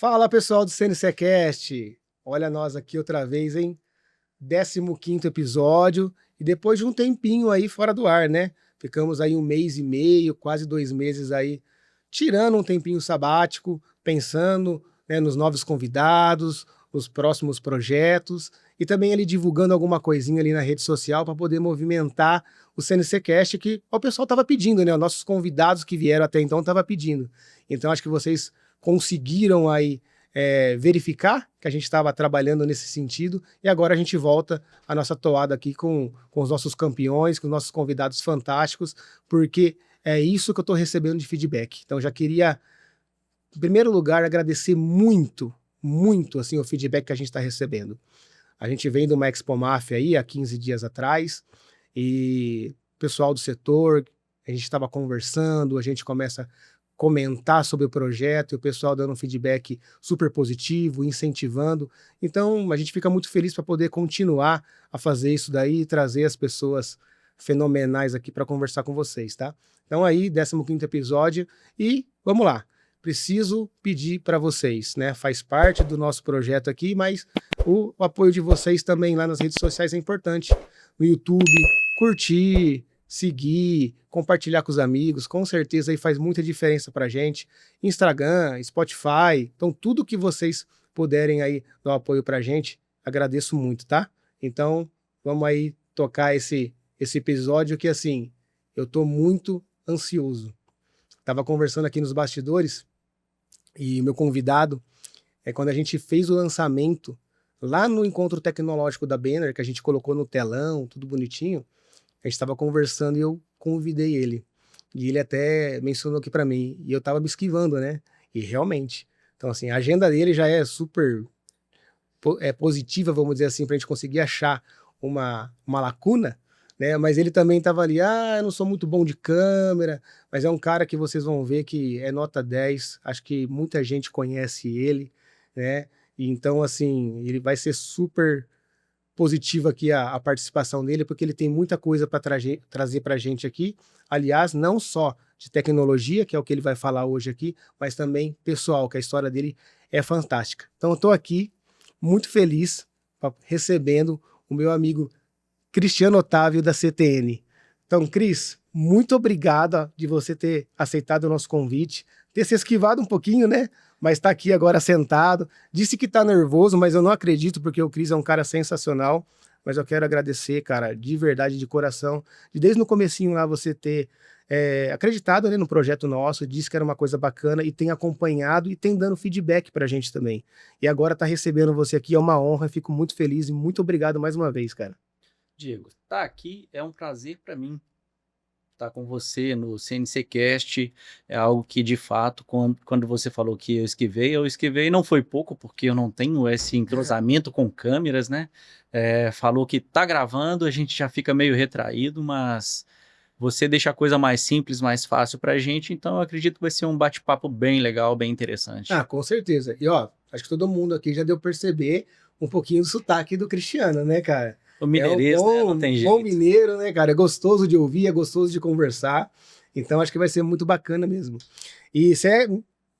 Fala pessoal do CNCcast, olha nós aqui outra vez, hein? 15º episódio e depois de um tempinho aí fora do ar, né? Ficamos aí 1 mês e meio, quase 2 meses aí, tirando um tempinho sabático, pensando, né, nos novos convidados, nos próximos projetos e também ali divulgando alguma coisinha ali na rede social para poder movimentar o CNCcast que o pessoal estava pedindo, né? Os nossos convidados que vieram até então estavam pedindo. Então acho que vocês conseguiram aí verificar que a gente estava trabalhando nesse sentido e agora a gente volta a nossa toada aqui com os nossos campeões, com os nossos convidados fantásticos, porque é isso que eu estou recebendo de feedback. Então já queria, em primeiro lugar, agradecer muito, muito assim, o feedback que a gente está recebendo. A gente vem de uma Expo Mafia aí há 15 dias atrás e o pessoal do setor, a gente estava conversando, a gente começa a comentar sobre o projeto e o pessoal dando um feedback super positivo, incentivando. Então, a gente fica muito feliz para poder continuar a fazer isso daí e trazer as pessoas fenomenais aqui para conversar com vocês, tá? Então aí, 15º episódio e vamos lá. Preciso pedir para vocês, né? Faz parte do nosso projeto aqui, mas o apoio de vocês também lá nas redes sociais é importante. No YouTube, curtir, seguir, compartilhar com os amigos, com certeza aí faz muita diferença pra gente. Instagram, Spotify, então tudo que vocês puderem aí dar um apoio pra gente, agradeço muito, tá? Então, vamos aí tocar esse episódio que, assim, eu tô muito ansioso. Tava conversando aqui nos bastidores e meu convidado, quando a gente fez o lançamento lá no encontro tecnológico da Banner, que a gente colocou no telão, tudo bonitinho, a gente estava conversando e eu convidei ele. E ele até mencionou aqui para mim, e eu estava me esquivando, né? E realmente. Então, assim, a agenda dele já é super positiva, vamos dizer assim, para a gente conseguir achar uma lacuna, né? Mas ele também estava ali, eu não sou muito bom de câmera, mas é um cara que vocês vão ver que é nota 10, acho que muita gente conhece ele, né? E então, assim, ele vai ser super positivo aqui a participação dele, porque ele tem muita coisa para trazer para a gente aqui. Aliás, não só de tecnologia, que é o que ele vai falar hoje aqui, mas também pessoal, que a história dele é fantástica. Então, eu estou aqui muito feliz recebendo o meu amigo Cristiano Otávio da CTN. Então, Cris, muito obrigado de você ter aceitado o nosso convite, ter se esquivado um pouquinho, né? Mas está aqui agora sentado. Disse que está nervoso, mas eu não acredito, porque o Cris é um cara sensacional. Mas eu quero agradecer, cara, de verdade, de coração, de desde no comecinho lá você ter acreditado, né, no projeto nosso, disse que era uma coisa bacana e tem acompanhado e tem dando feedback pra gente também. E agora tá recebendo você aqui, é uma honra, fico muito feliz e muito obrigado mais uma vez, cara. Diego, tá aqui é um prazer para mim estar com você no CNCcast. É algo que, de fato, quando você falou que eu esquivei, não foi pouco, porque eu não tenho esse entrosamento com câmeras, né? Falou que tá gravando, a gente já fica meio retraído, mas você deixa a coisa mais simples, mais fácil pra gente, então eu acredito que vai ser um bate-papo bem legal, bem interessante. Com certeza. E ó, acho que todo mundo aqui já deu perceber um pouquinho do sotaque do Cristiano, né, cara? O É um mineirês, né? Não tem bom jeito. mineiro, né, cara? É gostoso de ouvir, é gostoso de conversar. Então acho que vai ser muito bacana mesmo. E você é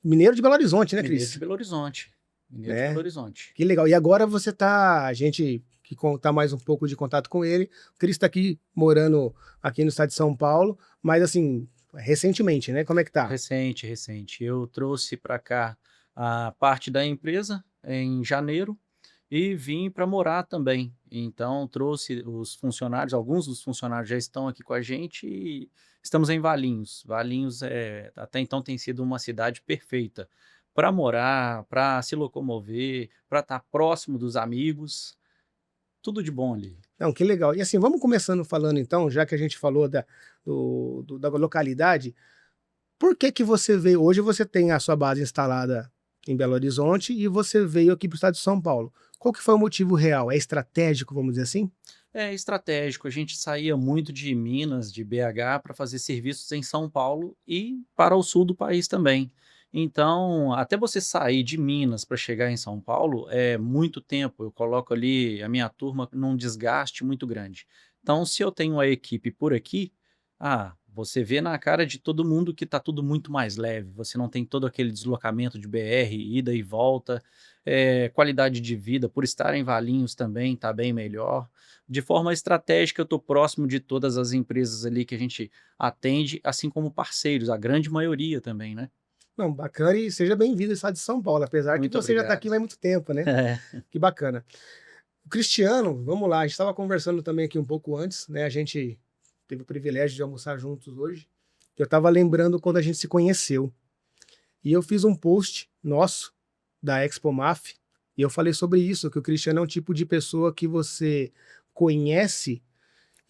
mineiro de Belo Horizonte, né, Mineiro de Cris? Belo Horizonte. Mineiro de Belo Né? Horizonte. Que legal. E agora você tá, a gente que tá mais um pouco de contato com ele, o Cris tá aqui morando aqui no estado de São Paulo, mas assim, recentemente, né? Como é que tá? Recente. Eu trouxe para cá a parte da empresa em janeiro e vim para morar também. Então trouxe os funcionários, alguns dos funcionários já estão aqui com a gente e estamos em Valinhos. Valinhos até então tem sido uma cidade perfeita para morar, para se locomover, para estar próximo dos amigos, tudo de bom ali. Não, que legal. E assim, vamos começando falando então, já que a gente falou da localidade, por que que você veio, hoje você tem a sua base instalada em Belo Horizonte e você veio aqui para o estado de São Paulo. Qual que foi o motivo real? É estratégico, vamos dizer assim? É estratégico, a gente saía muito de Minas, de BH, para fazer serviços em São Paulo e para o sul do país também. Então, até você sair de Minas para chegar em São Paulo é muito tempo. Eu coloco ali a minha turma num desgaste muito grande. Então, se eu tenho a equipe por aqui, Você vê na cara de todo mundo que tá tudo muito mais leve, você não tem todo aquele deslocamento de BR, ida e volta, qualidade de vida, por estar em Valinhos também tá bem melhor. De forma estratégica, eu tô próximo de todas as empresas ali que a gente atende, assim como parceiros, a grande maioria também, né. Não, bacana e seja bem-vindo ao estado de São Paulo, apesar que Muito você já está obrigado. aqui há muito tempo, né? É. Que bacana. O Cristiano, vamos lá, a gente estava conversando também aqui um pouco antes, né? A gente teve o privilégio de almoçar juntos hoje. Eu estava lembrando quando a gente se conheceu. E eu fiz um post nosso da Expo MAF e eu falei sobre isso, que o Cristiano é um tipo de pessoa que você conhece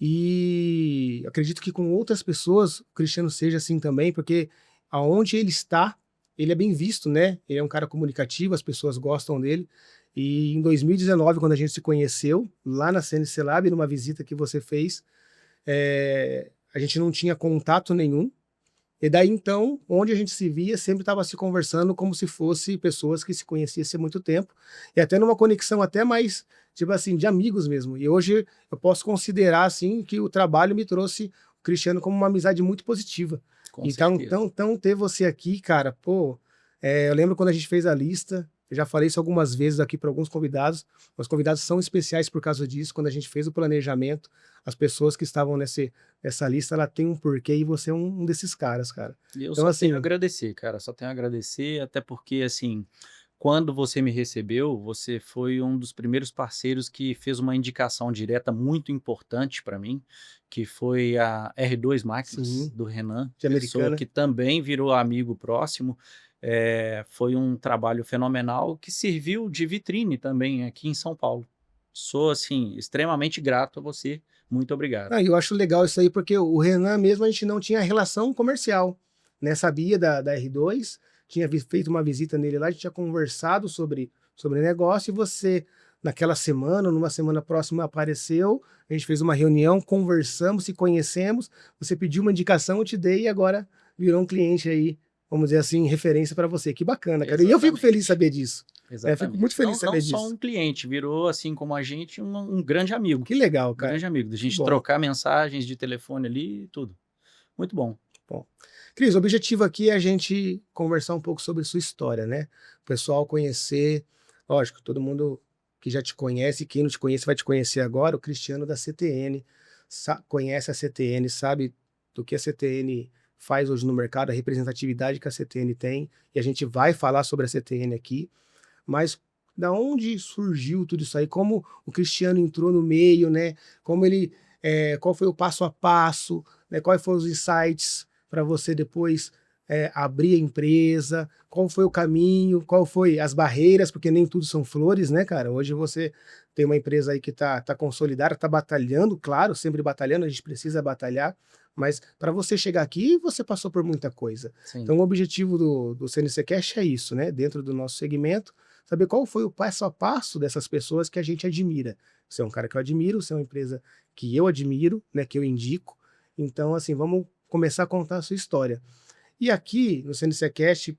e acredito que com outras pessoas o Cristiano seja assim também, porque aonde ele está, ele é bem visto, né? Ele é um cara comunicativo, as pessoas gostam dele. E em 2019, quando a gente se conheceu, lá na CNC Lab, numa visita que você fez, a gente não tinha contato nenhum. E daí então, onde a gente se via, sempre estava se conversando como se fosse pessoas que se conheciam há muito tempo, e até numa conexão até mais, tipo assim, de amigos mesmo. E hoje eu posso considerar assim que o trabalho me trouxe o Cristiano como uma amizade muito positiva. Com Então, certeza. então ter você aqui, cara, pô, eu lembro quando a gente fez a lista, eu já falei isso algumas vezes aqui para alguns convidados. Os convidados são especiais por causa disso. Quando a gente fez o planejamento, as pessoas que estavam nessa lista, ela tem um porquê e você é um desses caras, cara. E eu Então, só tenho a assim, agradecer, cara, só tenho a agradecer, até porque, assim, quando você me recebeu, você foi um dos primeiros parceiros que fez uma indicação direta muito importante para mim, que foi a R2 Máquinas, sim, do Renan, de pessoa americana. que também virou amigo próximo. Foi um trabalho fenomenal que serviu de vitrine também aqui em São Paulo. Sou, assim, extremamente grato a você. Muito obrigado. Ah, eu acho legal isso aí, porque o Renan mesmo a gente não tinha relação comercial, né? Sabia da R2, tinha feito uma visita nele lá, a gente tinha conversado sobre negócio, e você, naquela semana, numa semana próxima, apareceu, a gente fez uma reunião, conversamos, se conhecemos, você pediu uma indicação, eu te dei, e agora virou um cliente aí, vamos dizer assim, referência para você. Que bacana, cara. E eu fico feliz de Exatamente. saber disso. Fico Exatamente. muito feliz Não de não saber só disso. um cliente, virou, assim como a gente, um grande amigo. Que legal, Um cara. grande amigo, da Que gente bom. trocar mensagens de telefone ali e tudo. Muito bom. Bom, Cris, o objetivo aqui é a gente conversar um pouco sobre sua história, né? O pessoal conhecer, lógico, todo mundo que já te conhece, quem não te conhece vai te conhecer agora, o Cristiano da CTN, conhece a CTN, sabe do que a CTN faz hoje no mercado, a representatividade que a CTN tem, e a gente vai falar sobre a CTN aqui, mas da onde surgiu tudo isso aí? Como o Cristiano entrou no meio, né? Como ele, qual foi o passo a passo, né? Quais foram os insights para você depois abrir a empresa? Qual foi o caminho? Qual foi as barreiras? Porque nem tudo são flores, né, cara? Hoje você tem uma empresa aí que tá consolidada, tá batalhando, claro, sempre batalhando, a gente precisa batalhar, mas para você chegar aqui, você passou por muita coisa. Sim. Então, o objetivo do CNC Cash é isso, né? Dentro do nosso segmento, saber qual foi o passo a passo dessas pessoas que a gente admira. Você é um cara que eu admiro, você é uma empresa que eu admiro, né, que eu indico. Então, assim, vamos começar a contar a sua história. E aqui no CNCcast,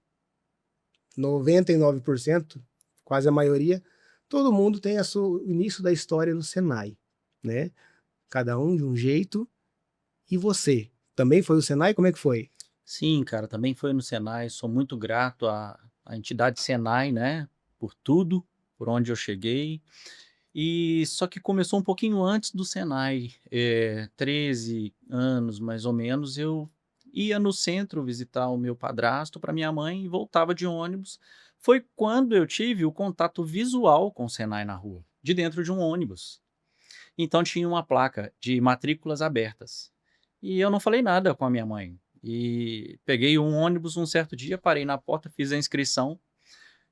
99%, quase a maioria, todo mundo tem o início da história no Senai, né? Cada um de um jeito. E você? Também foi o Senai? Como é que foi? Sim, cara, também foi no Senai, sou muito grato à entidade Senai, né, por tudo, por onde eu cheguei. E só que começou um pouquinho antes do Senai, 13 anos mais ou menos, eu ia no centro visitar o meu padrasto para minha mãe e voltava de ônibus. Foi quando eu tive o contato visual com o Senai na rua, de dentro de um ônibus. Então tinha uma placa de matrículas abertas. E eu não falei nada com a minha mãe. E peguei um ônibus um certo dia, parei na porta, fiz a inscrição,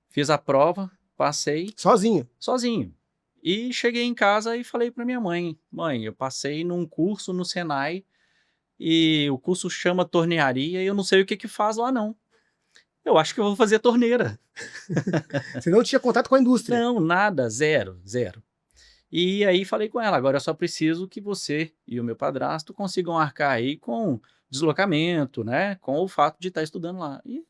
fiz a prova, passei Sozinho. sozinho. E cheguei em casa e falei para minha mãe: "Mãe, eu passei num curso no Senai e o curso chama tornearia e eu não sei o que que faz lá não. Eu acho que eu vou fazer torneira". Você não tinha contato com a indústria. Não, nada, zero, zero. E aí falei com ela: "Agora eu só preciso que você e o meu padrasto consigam arcar aí com deslocamento, né, com o fato de estar estudando lá". E,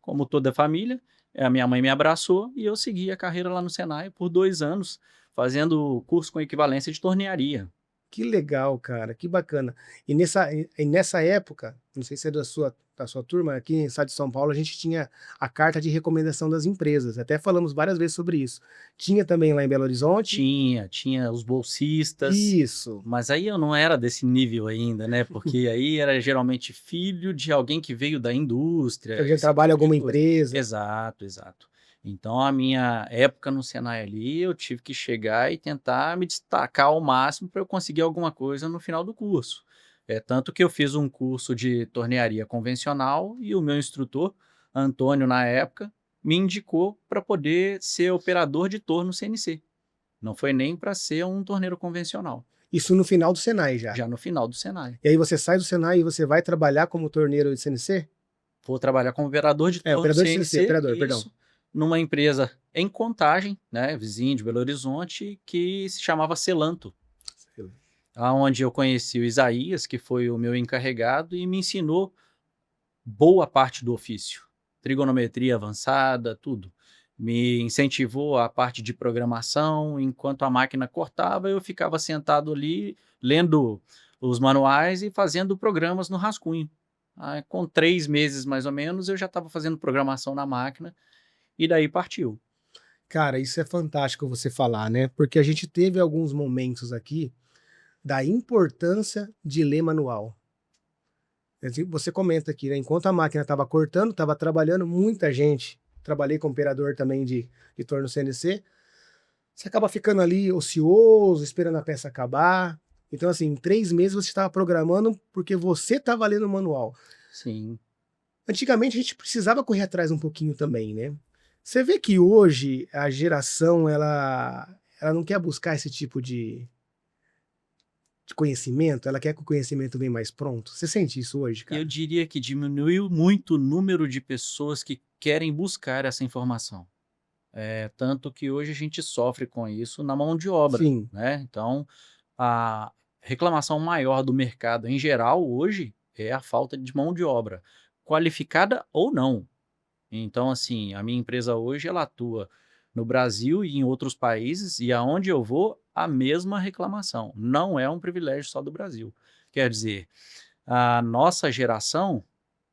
como toda família, a minha mãe me abraçou e eu segui a carreira lá no Senai por 2 anos, fazendo curso com equivalência de tornearia. Que legal, cara, que bacana. E nessa época, não sei se é da sua turma, aqui em estado de São Paulo, a gente tinha a carta de recomendação das empresas, até falamos várias vezes sobre isso. Tinha também lá em Belo Horizonte? Tinha os bolsistas, Isso, mas aí eu não era desse nível ainda, né, porque aí era geralmente filho de alguém que veio da que indústria, alguém esse trabalha em tipo de alguma coisa. empresa. Exato, exato. Então a minha época no Senai ali, eu tive que chegar e tentar me destacar ao máximo para eu conseguir alguma coisa no final do curso. É tanto que eu fiz um curso de tornearia convencional e o meu instrutor, Antônio, na época, me indicou para poder ser operador de torno CNC. Não foi nem para ser um torneiro convencional, Isso no final do Senai já. já no final do Senai. E aí você sai do Senai e você vai trabalhar como torneiro de CNC? Vou trabalhar como operador de É, torno operador de CNC, CNC, operador, perdão. isso, numa empresa em Contagem, né, vizinho de Belo Horizonte, que se chamava Celanto, aonde eu conheci o Isaías, que foi o meu encarregado e me ensinou boa parte do ofício, trigonometria avançada, tudo. Me incentivou a parte de programação, enquanto a máquina cortava, eu ficava sentado ali, lendo os manuais e fazendo programas no rascunho. Aí, com 3 meses, mais ou menos, eu já estava fazendo programação na máquina, e daí partiu. Cara, isso é fantástico você falar, né? Porque a gente teve alguns momentos aqui da importância de ler manual. Assim, você comenta aqui, né? Enquanto a máquina estava cortando, estava trabalhando, muita gente. Trabalhei como operador também de torno CNC. Você acaba ficando ali ocioso, esperando a peça acabar. Então, assim, em 3 meses você estava programando porque você estava lendo o manual. Sim. Antigamente a gente precisava correr atrás um pouquinho também, né? Você vê que hoje a geração ela não quer buscar esse tipo de conhecimento, ela quer que o conhecimento venha mais pronto. Você sente isso hoje, Eu cara? diria que diminuiu muito o número de pessoas que querem buscar essa informação. Tanto que hoje a gente sofre com isso na mão de obra, Sim. né. Então, a reclamação maior do mercado em geral hoje é a falta de mão de obra, qualificada ou não. Então, assim, a minha empresa hoje ela atua no Brasil e em outros países, e aonde eu vou, a mesma reclamação. Não é um privilégio só do Brasil. Quer dizer, a nossa geração,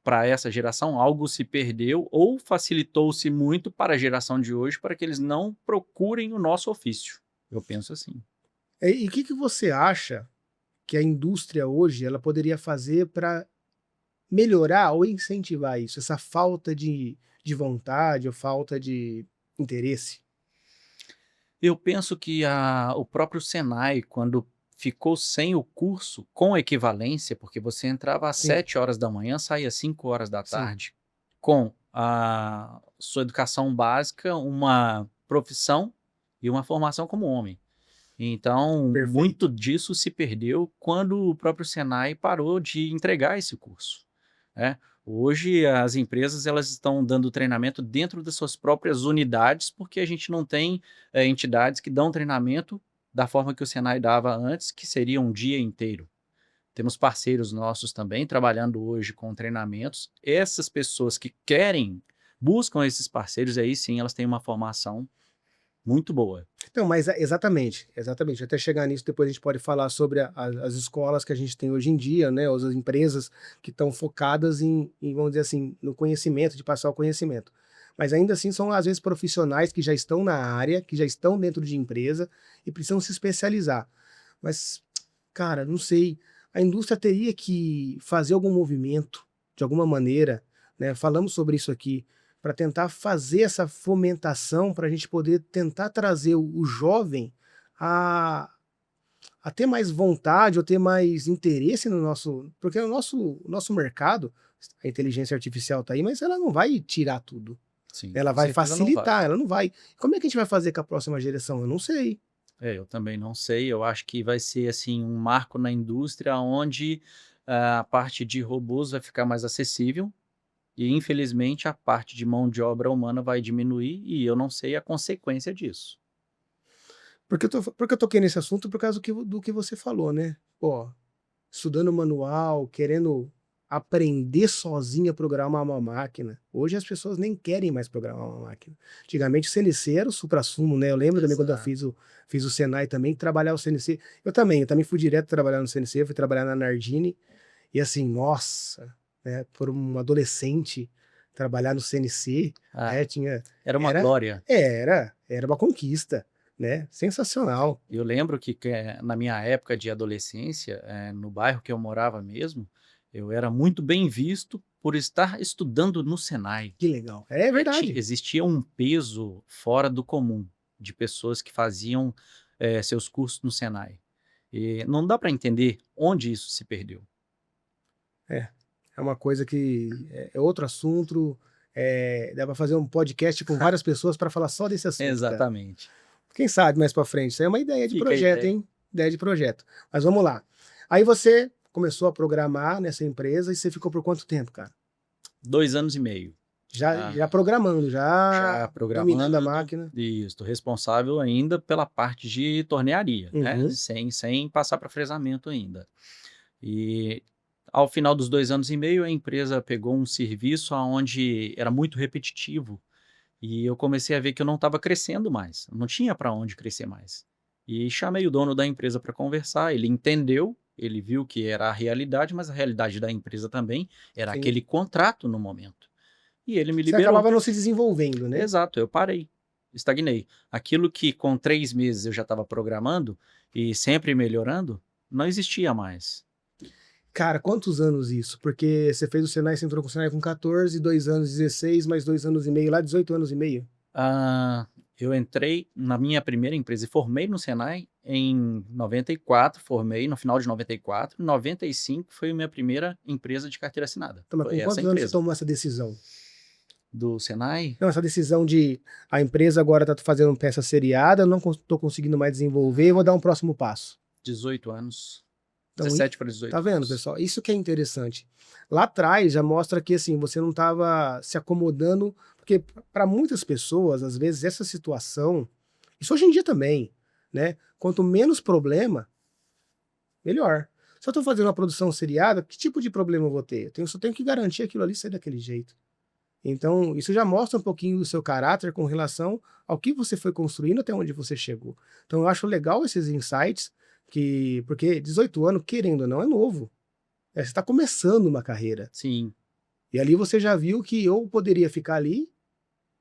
para essa geração, algo se perdeu ou facilitou-se muito para a geração de hoje, para que eles não procurem o nosso ofício. Eu penso assim. E o que que você acha que a indústria hoje ela poderia fazer para melhorar ou incentivar isso, essa falta de vontade ou falta de interesse? Eu penso que o próprio Senai, quando ficou sem o curso com equivalência, porque você entrava às Sim, 7 horas da manhã, saía às 5 horas da sim, tarde, com a sua educação básica, uma profissão e uma formação como homem. Então, muito perfeito. disso se perdeu quando o próprio Senai parou de entregar esse curso, né. Hoje as empresas elas estão dando treinamento dentro das suas próprias unidades, porque a gente não tem, entidades que dão treinamento da forma que o Senai dava antes, que seria um dia inteiro. Temos parceiros nossos também trabalhando hoje com treinamentos. Essas pessoas que querem, buscam esses parceiros, aí sim elas têm uma formação muito boa. Então, mas exatamente, exatamente. Até chegar nisso, depois a gente pode falar sobre as escolas que a gente tem hoje em dia, né? Ou as empresas que estão focadas vamos dizer assim, no conhecimento, de passar o conhecimento. Mas ainda assim são, às vezes, profissionais que já estão na área, que já estão dentro de empresa e precisam se especializar. Mas, cara, não sei. A indústria teria que fazer algum movimento, de alguma maneira, né? Falamos sobre isso aqui, para tentar fazer essa fomentação, para a gente poder tentar trazer o jovem a, a ter mais vontade ou ter mais interesse no nosso. Porque o nosso mercado, a inteligência artificial está aí, mas ela não vai tirar tudo. Sim, Ela com vai certeza não vai. facilitar, ela não vai. Como é que a gente vai fazer com a próxima geração? Eu não sei. Eu também não sei, eu acho que vai ser, assim, um marco na indústria onde a parte de robôs vai ficar mais acessível e, infelizmente, a parte de mão de obra humana vai diminuir e eu não sei a consequência disso. Porque eu toquei nesse assunto por causa do que você falou, né? Pô, estudando manual, querendo. aprender sozinho a programar uma máquina. Hoje as pessoas nem querem mais programar uma máquina. Antigamente o CNC era o suprassumo, né? Eu lembro também quando eu Exato. fiz o Senai também, trabalhar o CNC. Eu também fui direto trabalhar no CNC, fui trabalhar na Nardini. E assim, nossa, né? Por um adolescente trabalhar no CNC, Ah, né? Tinha, era uma era, glória. era uma conquista, né? Sensacional. Eu lembro que na minha época de adolescência, no bairro que eu morava mesmo, eu era muito bem visto por estar estudando no Senai. Que legal. É verdade. Existia um peso fora do comum de pessoas que faziam, seus cursos no Senai. E não dá para entender onde isso se perdeu. É, é uma coisa que é outro assunto. Dá para fazer um podcast com várias pessoas para falar só desse assunto, cara. Exatamente. Quem sabe mais para frente? Isso aí é uma ideia de Fica a projeto, ideia. hein? Ideia de projeto. Mas vamos lá. Aí você começou a programar nessa empresa e você ficou por quanto tempo, cara? 2 anos e meio. Já programando, Já já dominando a programando, máquina. isso, responsável ainda pela parte de tornearia, né, Uhum. sem passar para fresamento ainda. E ao final dos 2 anos e meio, a empresa pegou um serviço aonde era muito repetitivo, e eu comecei a ver que eu não estava crescendo mais, não tinha para onde crescer mais. E chamei o dono da empresa para conversar, ele entendeu, ele viu que era a realidade, mas a realidade da empresa também era Sim. aquele contrato no momento. E ele me Você liberou. acabava não se desenvolvendo, né? Exato, eu parei, estagnei. Aquilo que com 3 meses eu já estava programando e sempre melhorando, não existia mais. Cara, quantos anos isso? Porque você fez o Senai, você entrou com o Senai com 14, 2 anos 16, mais 2 anos e meio, lá 18 anos e meio. Ah, eu entrei na minha primeira empresa e formei no Senai em 94, formei no final de 94, em 95 foi a minha primeira empresa de carteira assinada, Então, mas foi com essa quantos anos você empresa. tomou essa decisão? Do Senai, Não, essa decisão de a empresa agora está fazendo peça seriada, eu não estou conseguindo mais desenvolver, eu vou dar um próximo passo. 18 anos, Então, 17 para tá 18 vendo, anos. pessoal? Isso que é interessante. Lá atrás já mostra que assim, você não estava se acomodando, porque para muitas pessoas, às vezes, essa situação, isso hoje em dia também, né? Quanto menos problema, melhor. Se eu estou fazendo uma produção seriada, que tipo de problema eu vou ter? Só tenho que garantir aquilo ali ser daquele jeito. Então, isso já mostra um pouquinho do seu caráter com relação ao que você foi construindo até onde você chegou. Então, eu acho legal esses insights, porque 18 anos, querendo ou não, é novo. Você está começando uma carreira. Sim, E ali você já viu que eu poderia ficar ali,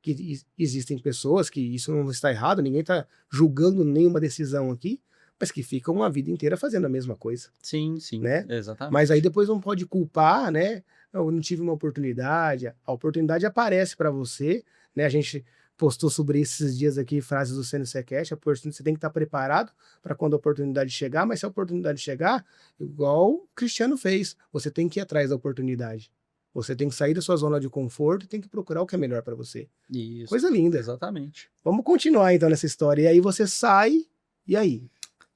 que existem pessoas que isso não está errado, ninguém está julgando nenhuma decisão aqui, mas que ficam a vida inteira fazendo a mesma coisa, sim, sim, né? Mas aí exatamente. depois não pode culpar, né? Eu não tive uma oportunidade. A oportunidade aparece para você, né? A gente postou sobre esses dias aqui frases do CNC Cash, você tem que estar preparado para quando a oportunidade chegar, mas se a oportunidade chegar, igual o Cristiano fez, você tem que ir atrás da oportunidade. Você tem que sair da sua zona de conforto e tem que procurar o que é melhor para você. Isso, Coisa linda. exatamente. Vamos continuar então nessa história. E aí você sai, e aí?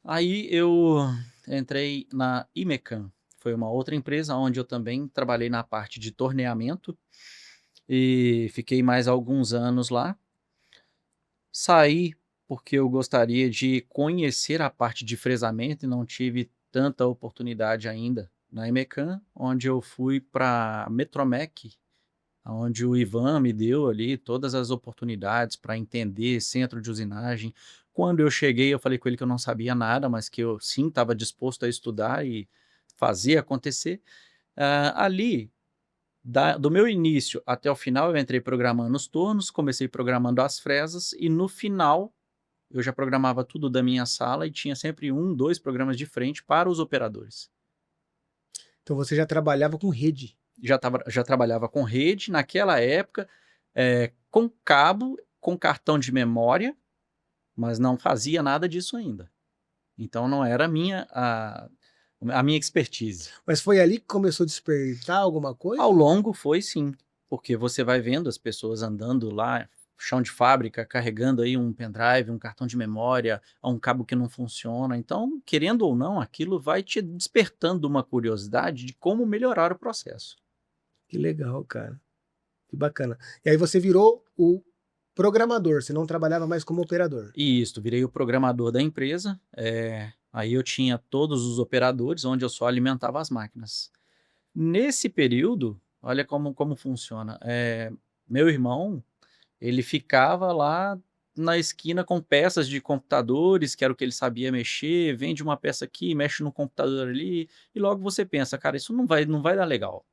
Aí eu entrei na Imecan, foi uma outra empresa onde eu também trabalhei na parte de torneamento e fiquei mais alguns anos lá. Saí porque eu gostaria de conhecer a parte de fresamento e não tive tanta oportunidade ainda na Imecan, onde eu fui para Metromec, onde o Ivan me deu ali todas as oportunidades para entender centro de usinagem. Quando eu cheguei, eu falei com ele que eu não sabia nada, mas que eu sim estava disposto a estudar e fazer acontecer. Ali, do meu início até o final, eu entrei programando os tornos, comecei programando as fresas e no final eu já programava tudo da minha sala e tinha sempre 1, 2 programas de frente para os operadores. Então você já trabalhava com rede. Já trabalhava com rede naquela época, com cabo, com cartão de memória, mas não fazia nada disso ainda. Então não era a minha expertise. Mas foi ali que começou a despertar alguma Ao coisa? longo foi sim, porque você vai vendo as pessoas andando lá, chão de fábrica, carregando aí um pendrive, um cartão de memória, um cabo que não funciona. Então, querendo ou não, aquilo vai te despertando uma curiosidade de como melhorar o processo. Que legal, cara. Que bacana. E aí você virou o programador, você não trabalhava mais como operador. E isso, virei o programador da empresa. Aí eu tinha todos os operadores, onde eu só alimentava as máquinas. Nesse período, olha como funciona. Meu irmão, ele ficava lá na esquina com peças de computadores, que era o que ele sabia mexer, vende uma peça aqui, mexe no computador ali, e logo você pensa: "Cara, isso não vai dar legal".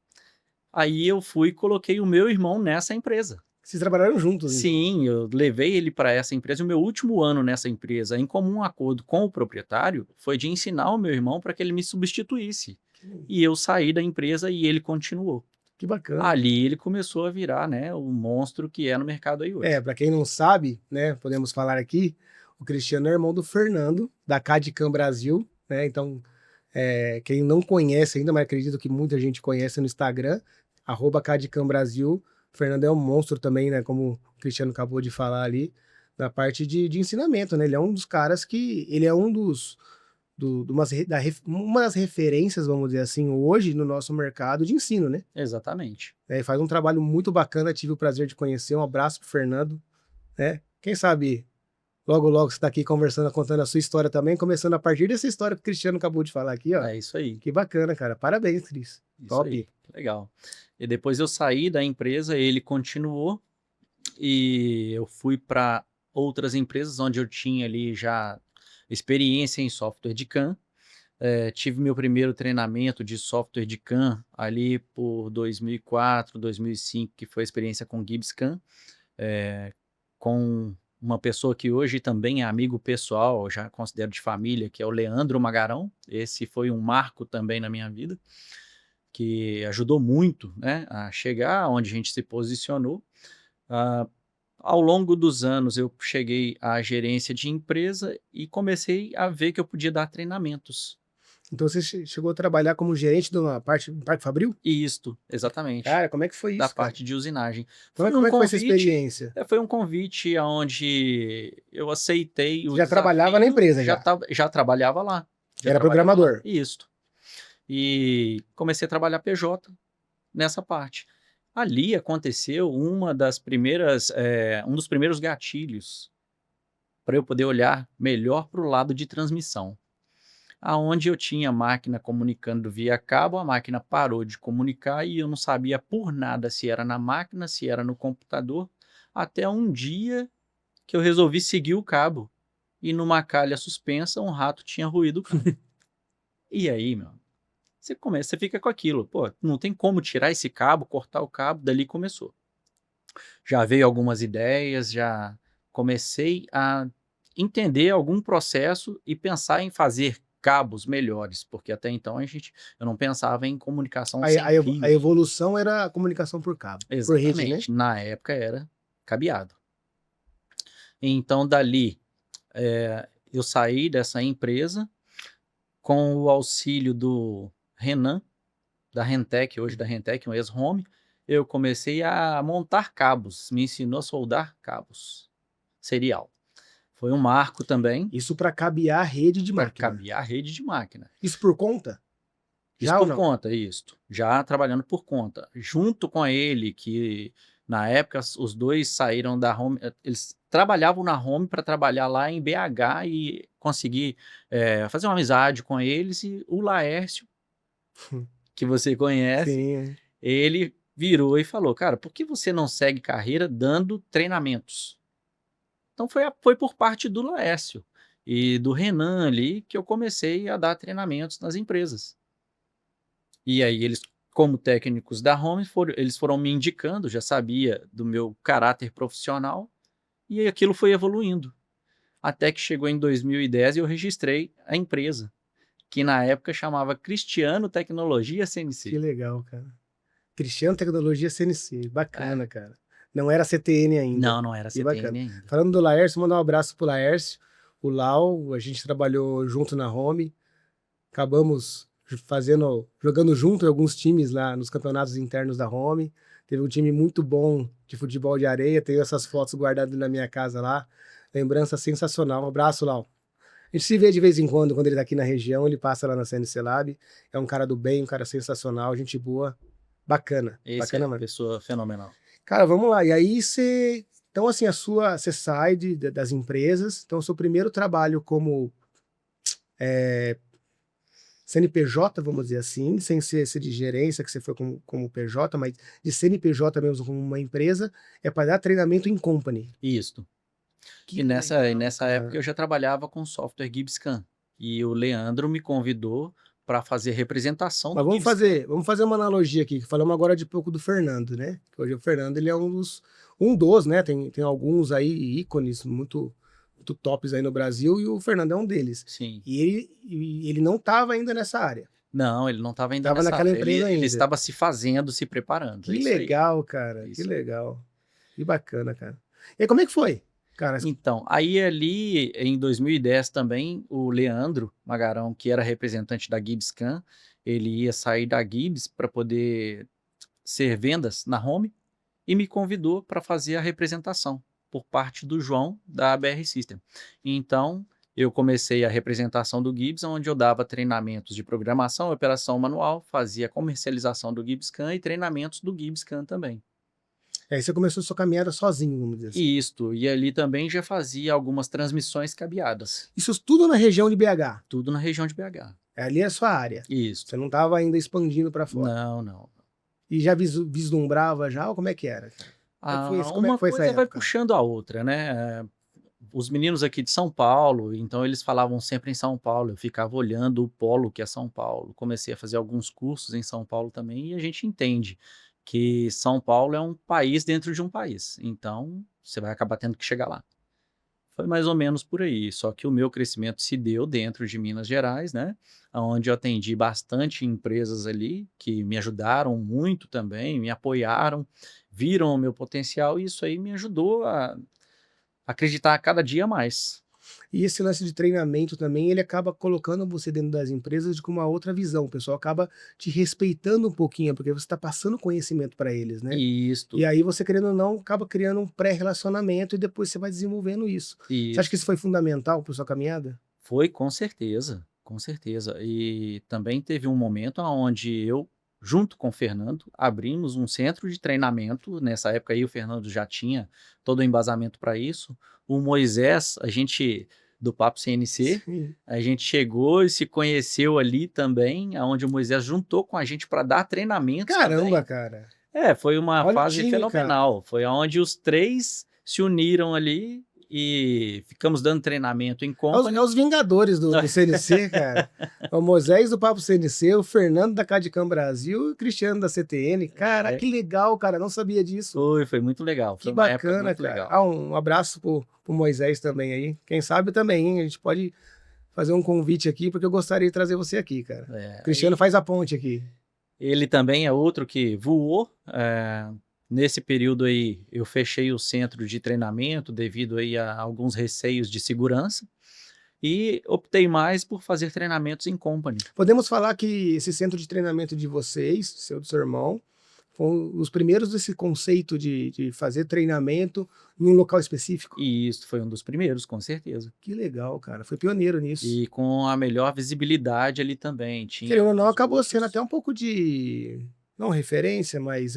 Aí eu fui e coloquei o meu irmão nessa empresa. Vocês trabalharam juntos, então? Sim, eu levei ele para essa empresa. O meu último ano nessa empresa, em comum acordo com o proprietário, foi de ensinar o meu irmão para que ele me substituísse. E eu saí da empresa e ele continuou. Que bacana. Ali ele começou a virar, né, o monstro que é no mercado aí hoje. Para quem não sabe, né, podemos falar aqui, o Cristiano é irmão do Fernando, da Cadicam Brasil, né? Então, quem não conhece ainda, mas acredito que muita gente conhece no Instagram, @Cadicam Brasil. O Fernando é um monstro também, né? Como o Cristiano acabou de falar ali, na parte de ensinamento, né? Ele é um dos caras que. Ele é um dos. Uma das referências, vamos dizer assim, hoje no nosso mercado de ensino, né? Exatamente. Faz um trabalho muito bacana, tive o prazer de conhecer. Um abraço pro Fernando, né? Quem sabe logo, logo você tá aqui conversando, contando a sua história também, começando a partir dessa história que o Cristiano acabou de falar aqui, ó. É isso aí. Que bacana, cara. Parabéns, Cris. Isso Top. aí. Legal. E depois eu saí da empresa, ele continuou e eu fui para outras empresas onde eu tinha ali já experiência em software de CAM. Tive meu primeiro treinamento de software de CAM ali por 2004, 2005, que foi a experiência com Gibbs CAM, com uma pessoa que hoje também é amigo pessoal, eu já considero de família, que é o Leandro Magarão. Esse foi um marco também na minha vida, que ajudou muito, né, a chegar onde a gente se posicionou. Ah, Ao longo dos anos, eu cheguei à gerência de empresa e comecei a ver que eu podia dar treinamentos. Então você chegou a trabalhar como gerente de uma parte do Parque Fabril? Isto, exatamente, Cara, como é que foi da isso, cara? parte de usinagem. Como é, Foi como um é que foi essa convite, experiência? foi um convite onde eu aceitei Você o já trabalhava na desafio, empresa já? já trabalhava lá, já Era trabalhava lá, programador? isto. E comecei a trabalhar PJ nessa parte. Ali aconteceu um dos primeiros gatilhos para eu poder olhar melhor para o lado de transmissão. Aonde eu tinha a máquina comunicando via cabo, a máquina parou de comunicar e eu não sabia por nada se era na máquina, se era no computador, até um dia que eu resolvi seguir o cabo e numa calha suspensa um rato tinha ruído o cabo. E aí, meu, você fica com aquilo, pô, não tem como tirar esse cabo, cortar o cabo, dali começou. Já veio algumas ideias, já comecei a entender algum processo e pensar em fazer cabos melhores, porque até então eu não pensava em comunicação sem A fios. evolução era a comunicação por cabo, por rede, né? Exatamente, na época era cabeado. Então dali, eu saí dessa empresa com o auxílio do Renan, da Rentec, hoje da Rentec, um ex-home, eu comecei a montar cabos, me ensinou a soldar cabos, serial. Foi um marco também Isso para cabear a rede de para máquina. cabear a rede de máquina. Isso por conta? Isso Já ou por não? conta, isto. Já trabalhando por conta. Junto com ele, que na época os dois saíram da Home, eles trabalhavam na Home para trabalhar lá em BH e conseguir fazer uma amizade com eles. E o Laércio, que você conhece, Sim. ele virou e falou: Cara, por que você não segue carreira dando treinamentos? Então foi por parte do Laércio e do Renan ali que eu comecei a dar treinamentos nas empresas. E aí eles, como técnicos da Home, eles foram me indicando, já sabia do meu caráter profissional, e aí aquilo foi evoluindo. Até que chegou em 2010 e eu registrei a empresa, que na época chamava Cristiano Tecnologia Que CNC. legal, cara. Cristiano Tecnologia CNC. É. Bacana, cara. Não era CTN ainda. Não era Que bacana. CTN ainda. Falando do Laércio, mandar um abraço pro Laércio. O Lau, a gente trabalhou junto na Home. Acabamos jogando junto em alguns times lá nos campeonatos internos da Home. Teve um time muito bom de futebol de areia. Tenho essas fotos guardadas na minha casa lá. Lembrança sensacional. Um abraço, Lau. A gente se vê de vez em quando ele tá aqui na região, ele passa lá na CNC Lab. É um cara do bem, um cara sensacional, gente boa. Bacana. Esse Bacana, é mano. pessoa fenomenal. Cara, vamos lá. E aí você. Então, assim, você sai das empresas. Então, o seu primeiro trabalho como CNPJ, vamos dizer assim, sem ser esse de gerência, que você foi como PJ, mas de CNPJ mesmo como uma empresa, é para dar treinamento em company. Isso. Que E nessa legal, época cara. eu já trabalhava com software GibbsCAM. E o Leandro me convidou para fazer representação Mas do GibbsCAM. vamos fazer uma analogia aqui, que falamos agora de pouco do Fernando, né? Que hoje o Fernando, ele é um dos, né? Tem alguns aí ícones muito tops aí no Brasil, e o Fernando é um deles. Sim. E ele não estava ainda nessa área. Não, ele não estava ainda Tava nessa naquela área. empresa Ele ainda. estava se fazendo, se preparando. Que É isso aí. legal, cara. É Que isso aí. legal. Que bacana, cara. E aí, como é que foi? Cara, Então, aí ali em 2010 também, o Leandro Magarão, que era representante da GibbsCAM, ele ia sair da Gibbs para poder ser vendas na Home e me convidou para fazer a representação por parte do João da ABR System. Então, eu comecei a representação do Gibbs, onde eu dava treinamentos de programação, operação manual, fazia comercialização do GibbsCAM e treinamentos do GibbsCAM também. aí você começou sua caminhada sozinho, vamos dizer assim. E ali também já fazia algumas transmissões cabeadas, Isso tudo na região de BH. tudo na região de BH. Ali é a sua área. Isso. Você não estava ainda expandindo para fora. Não. E já vislumbrava já, ou como é que era? Como é que Uma foi essa coisa vai época? puxando a outra, né? Os meninos aqui de São Paulo, então eles falavam sempre em São Paulo, eu ficava olhando o polo que é São Paulo. Comecei a fazer alguns cursos em São Paulo também e a gente entende que São Paulo é um país dentro de um país, então você vai acabar tendo que chegar lá. Foi mais ou menos por aí, só que o meu crescimento se deu dentro de Minas Gerais, né, onde eu atendi bastante empresas ali, que me ajudaram muito também, me apoiaram, viram o meu potencial e isso aí me ajudou a acreditar a cada dia mais. E esse lance de treinamento também, ele acaba colocando você dentro das empresas com uma outra visão. O pessoal acaba te respeitando um pouquinho, porque você está passando conhecimento para eles, né? Isto, E aí você, querendo ou não, acaba criando um pré-relacionamento e depois você vai desenvolvendo isso. Você acha que isso. isso foi fundamental para sua caminhada? Foi com certeza, com certeza. E também teve um momento onde eu, junto com o Fernando, abrimos um centro de treinamento. Nessa época aí o Fernando já tinha todo o embasamento para isso. O Moisés, a gente, do Papo CNC, Sim. a gente chegou e se conheceu ali também, onde o Moisés juntou com a gente para dar treinamentos Caramba, também. cara. Foi uma Olha o fase time, cara. fenomenal. Foi onde os três se uniram ali e ficamos dando treinamento em É company. os Vingadores do CNC, cara. É o Moisés do Papo CNC, o Fernando da Cadicam Brasil e o Cristiano da CTN. Cara, É. que legal, cara. Não sabia disso. Foi muito legal. Que Foi uma época bacana, muito cara. legal. Um abraço pro Moisés também aí. Quem sabe também, hein? A gente pode fazer um convite aqui, porque eu gostaria de trazer você aqui, cara. O Cristiano E faz a ponte aqui. ele também é outro que voou. Nesse período aí, eu fechei o centro de treinamento devido aí a alguns receios de segurança e optei mais por fazer treinamentos em company. Podemos falar que esse centro de treinamento de vocês, do seu irmão, foram os primeiros desse conceito de fazer treinamento em um local específico. E isso foi um dos primeiros, com certeza. Que legal, cara. Foi pioneiro nisso. E com a melhor visibilidade ali também. Tinha Querendo ou não, alguns acabou outros. sendo até um pouco de, não referência, mas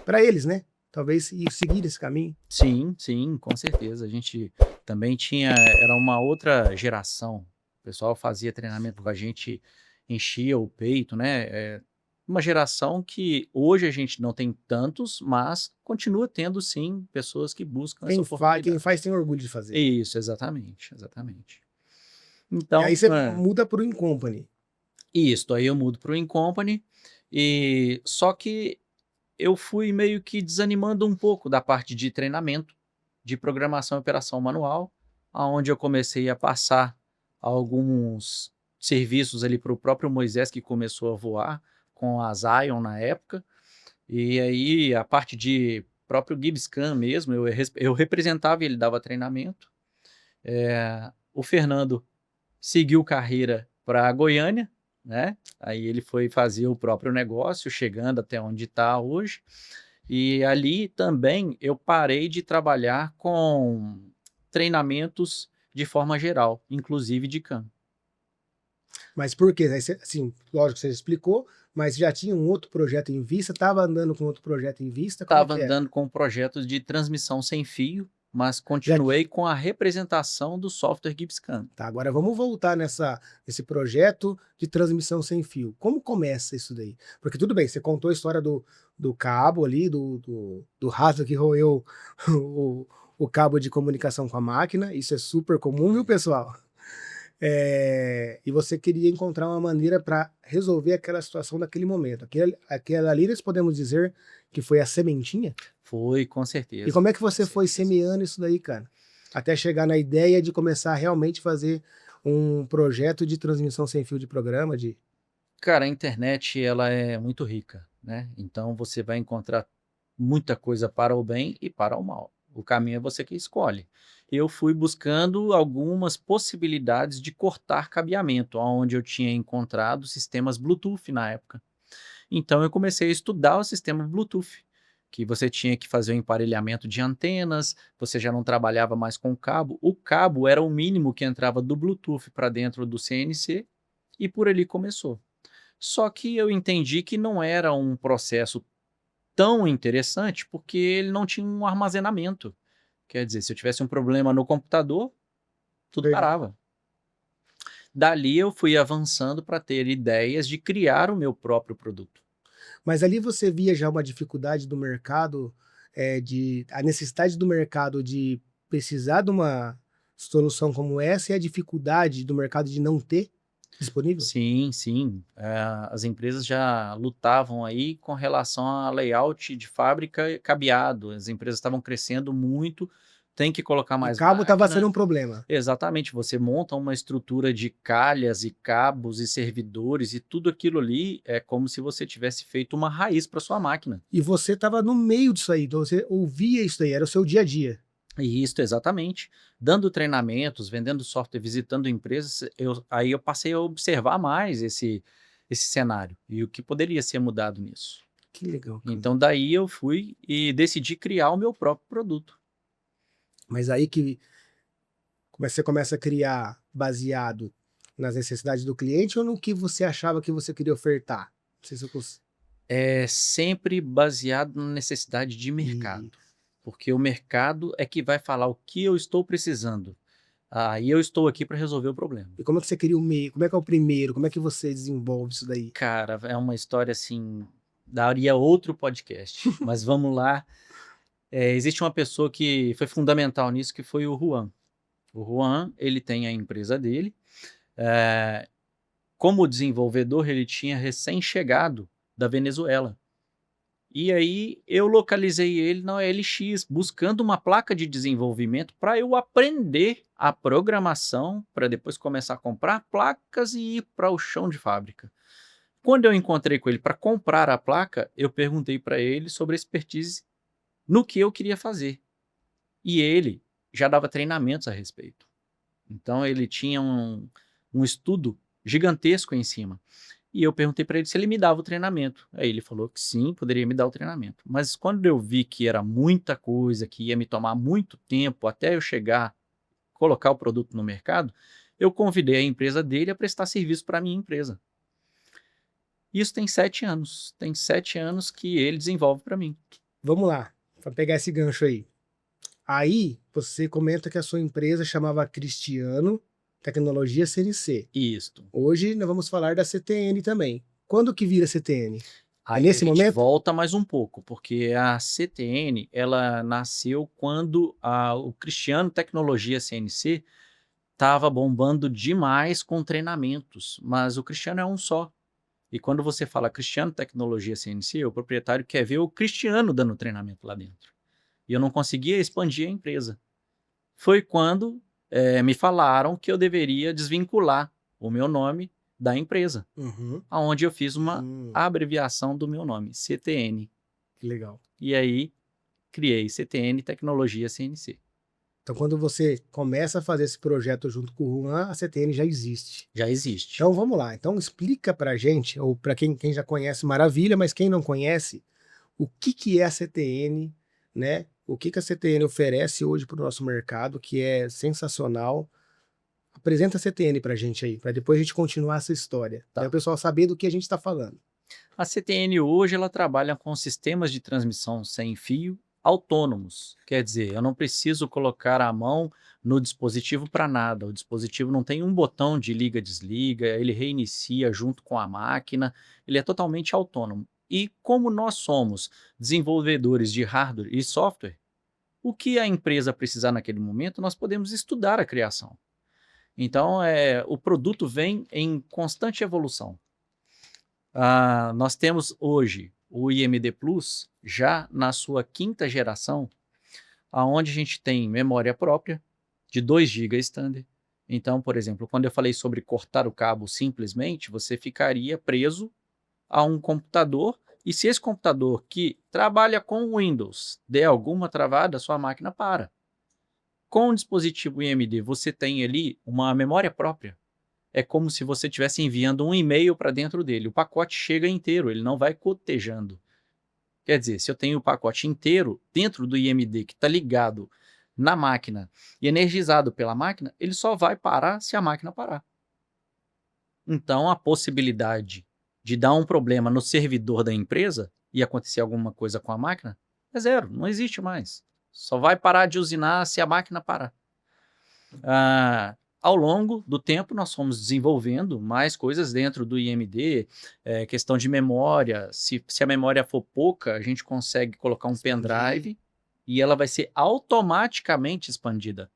para eles, né? Talvez ir seguir esse caminho. Sim, com certeza. A gente também era uma outra geração. O pessoal fazia treinamento com a gente, enchia o peito, né? Uma geração que hoje a gente não tem tantos, mas continua tendo sim pessoas que buscam essa Quem oportunidade. faz tem orgulho de fazer. Isso, exatamente. E Então, aí você muda para o Incompany. isso, aí eu mudo para o Incompany, e só que eu fui meio que desanimando um pouco da parte de treinamento, de programação e operação manual, aonde eu comecei a passar alguns serviços ali para o próprio Moisés, que começou a voar com a Zion na época, e aí a parte de próprio GibbsCAM mesmo, eu representava e ele dava treinamento. O Fernando seguiu carreira para Goiânia, né? Aí ele foi fazer o próprio negócio, chegando até onde está hoje. E ali também eu parei de trabalhar com treinamentos de forma geral, inclusive de CAM. Mas por quê? Aí assim, lógico que você explicou, mas já tinha um outro projeto em vista? Estava andando com outro projeto em vista? Como é Estava que era? andando com projetos de transmissão sem fio mas Já continuei com a representação do software GibbsCAM. Tá, agora vamos voltar nesse projeto de transmissão sem fio. Como começa isso daí? Porque tudo bem, você contou a história do cabo ali, do rato que roeu o, o cabo de comunicação com a máquina. Isso é super comum, viu, pessoal? E você queria encontrar uma maneira para resolver aquela situação naquele momento. Aquela ali, nós podemos dizer que foi a sementinha? Foi, com E certeza. como é que você Com foi certeza. semeando isso daí, cara? Até chegar na ideia de começar a realmente fazer um projeto de transmissão sem fio de programa, de... Cara, a internet ela é muito rica, né? Então você vai encontrar muita coisa para o bem e para o mal. O caminho é você que escolhe. Eu fui buscando algumas possibilidades de cortar cabeamento, onde eu tinha encontrado sistemas Bluetooth na época. Então eu comecei a estudar o sistema Bluetooth, que você tinha que fazer o emparelhamento de antenas, você já não trabalhava mais com cabo. O cabo era o mínimo que entrava do Bluetooth para dentro do CNC e por ali começou. Só que eu entendi que não era um processo tão interessante, porque ele não tinha um armazenamento. Quer dizer, se eu tivesse um problema no computador, tudo Verdade. parava. Dali eu fui avançando para ter ideias de criar o meu próprio produto. Mas ali você via já uma dificuldade do mercado, a necessidade do mercado de precisar de uma solução como essa e a dificuldade do mercado de não ter disponível? Sim, sim. As empresas já lutavam aí com relação a layout de fábrica e cabeado. As empresas estavam crescendo muito, tem que colocar E mais cabo estava sendo máquina. um problema. Exatamente, você monta uma estrutura de calhas e cabos e servidores e tudo aquilo ali é como se você tivesse feito uma raiz para sua máquina. E você estava no meio disso aí, então você ouvia isso daí, era o seu dia a dia. E isso, exatamente. Dando treinamentos, vendendo software, visitando empresas, aí eu passei a observar mais esse cenário e o que poderia ser mudado nisso. Que legal, cara. Então daí eu fui e decidi criar o meu próprio produto. Mas aí que você começa a criar baseado nas necessidades do cliente ou no que você achava que você queria ofertar? Não sei se eu É sempre baseado na necessidade de e mercado, porque o mercado é que vai falar o que eu estou precisando. E eu estou aqui para resolver o problema. e como é que você cria o meio? Como é que é o primeiro? Como é que você desenvolve isso daí? Cara, é uma história assim, daria outro podcast, mas vamos lá. Existe uma pessoa que foi fundamental nisso, que foi o Juan. O Juan, ele tem a empresa dele. eh, Como desenvolvedor, ele tinha recém-chegado da Venezuela. E aí eu localizei ele na OLX, buscando uma placa de desenvolvimento para eu aprender a programação, para depois começar a comprar placas e ir para o chão de fábrica. Quando eu encontrei com ele para comprar a placa, eu perguntei para ele sobre a expertise no que eu queria fazer. E ele já dava treinamentos a respeito. Então ele tinha um estudo gigantesco em cima. E eu perguntei para ele se ele me dava o treinamento. Aí ele falou que sim, poderia me dar o treinamento. Mas quando eu vi que era muita coisa, que ia me tomar muito tempo até eu chegar, colocar o produto no mercado, eu convidei a empresa dele a prestar serviço para a minha empresa. Isso tem 7 anos. Tem 7 anos que ele desenvolve para mim. Vamos lá, para pegar esse gancho aí. Aí você comenta que a sua empresa chamava Cristiano Tecnologia CNC. Isto. Hoje nós vamos falar da CTN também. Quando que vira CTN? Aí Nesse a gente momento? volta mais um pouco, porque a CTN, ela nasceu quando o Cristiano Tecnologia CNC estava bombando demais com treinamentos, mas o Cristiano é um só. E quando você fala Cristiano Tecnologia CNC, o proprietário quer ver o Cristiano dando treinamento lá dentro. E eu não conseguia expandir a empresa. Foi quando me falaram que eu deveria desvincular o meu nome da empresa, Uhum. aonde eu fiz uma Hum, abreviação do meu nome, CTN. que legal. E aí criei CTN Tecnologia CNC. Então, quando você começa a fazer esse projeto junto com o Juan, a CTN já existe. Já existe. Então, vamos lá. Então, explica pra gente, ou para quem já conhece, maravilha, mas quem não conhece, o que é a CTN, né? O que a CTN oferece hoje para o nosso mercado, que é sensacional. Apresenta a CTN pra gente aí, para depois a gente continuar essa história. Tá. Para o pessoal saber do que a gente está falando. A CTN hoje ela trabalha com sistemas de transmissão sem fio autônomos. Quer dizer, eu não preciso colocar a mão no dispositivo para nada. O dispositivo não tem um botão de liga-desliga, ele reinicia junto com a máquina, ele é totalmente autônomo. E como nós somos desenvolvedores de hardware e software, o que a empresa precisar naquele momento, nós podemos estudar a criação. Então, o produto vem em constante evolução. Nós temos hoje o IMD Plus já na sua 5ª geração, aonde a gente tem memória própria de 2 GB standard. Então, por exemplo, quando eu falei sobre cortar o cabo simplesmente, você ficaria preso a um computador, e se esse computador que trabalha com Windows der alguma travada, sua máquina para. Com o dispositivo IMD, você tem ali uma memória própria. É como se você estivesse enviando um e-mail para dentro dele. O pacote chega inteiro, ele não vai cotejando. Quer dizer, se eu tenho o pacote inteiro dentro do IMD que está ligado na máquina e energizado pela máquina, ele só vai parar se a máquina parar. Então, a possibilidade de dar um problema no servidor da empresa e acontecer alguma coisa com a máquina é zero, não existe mais. Só vai parar de usinar se a máquina parar. Ao longo do tempo, nós fomos desenvolvendo mais coisas dentro do IMD, questão de memória. Se a memória for pouca, a gente consegue colocar um pendrive e ela vai ser automaticamente expandida.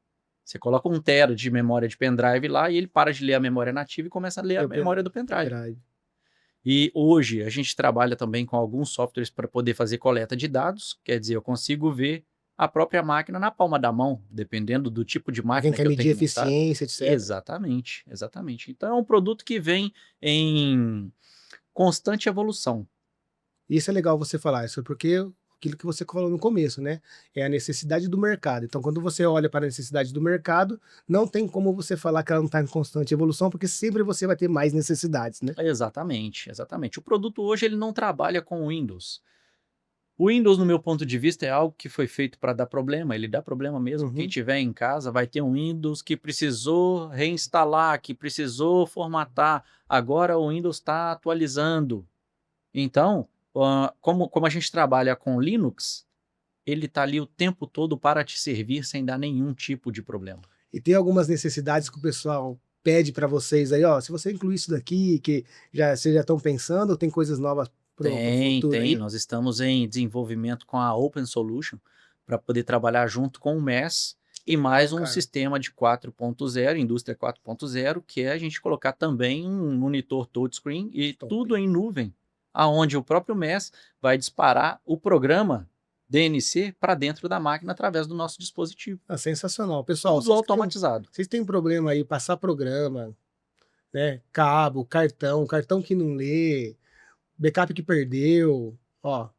Você coloca 1 TB de memória de pendrive lá e ele para de ler a memória nativa e começa a ler a memória do pendrive. E hoje a gente trabalha também com alguns softwares para poder fazer coleta de dados, quer dizer, eu consigo ver a própria máquina na palma da mão, dependendo do tipo de máquina que eu medir eficiência, etc. Exatamente, exatamente. Então é um produto que vem em constante evolução. Isso é legal você falar, isso porque aquilo que você falou no começo, né? É a necessidade do mercado. Então, quando você olha para a necessidade do mercado, não tem como você falar que ela não está em constante evolução, porque sempre você vai ter mais necessidades, né? Exatamente, exatamente. O produto hoje ele não trabalha com Windows. O Windows, no meu ponto de vista, é algo que foi feito para dar problema, ele dá problema mesmo. Quem tiver em casa vai ter um Windows que precisou reinstalar, que precisou formatar. Agora o Windows está atualizando. Então, como a gente trabalha com Linux, ele está ali o tempo todo para te servir sem dar nenhum tipo de problema. E tem algumas necessidades que o pessoal pede para vocês aí, ó, se você incluir isso daqui, que vocês já estão pensando, tem coisas novas para o futuro aí? Nós estamos em desenvolvimento com a Open Solution para poder trabalhar junto com o MES e mais um sistema de 4.0, indústria 4.0, que é a gente colocar também um monitor touchscreen e tudo em nuvem, aonde o próprio MES vai disparar o programa DNC para dentro da máquina através do nosso dispositivo. Sensacional. Pessoal, tudo automatizado. Vocês têm problema aí, passar programa, né? Cabo, cartão que não lê, backup que perdeu, ó,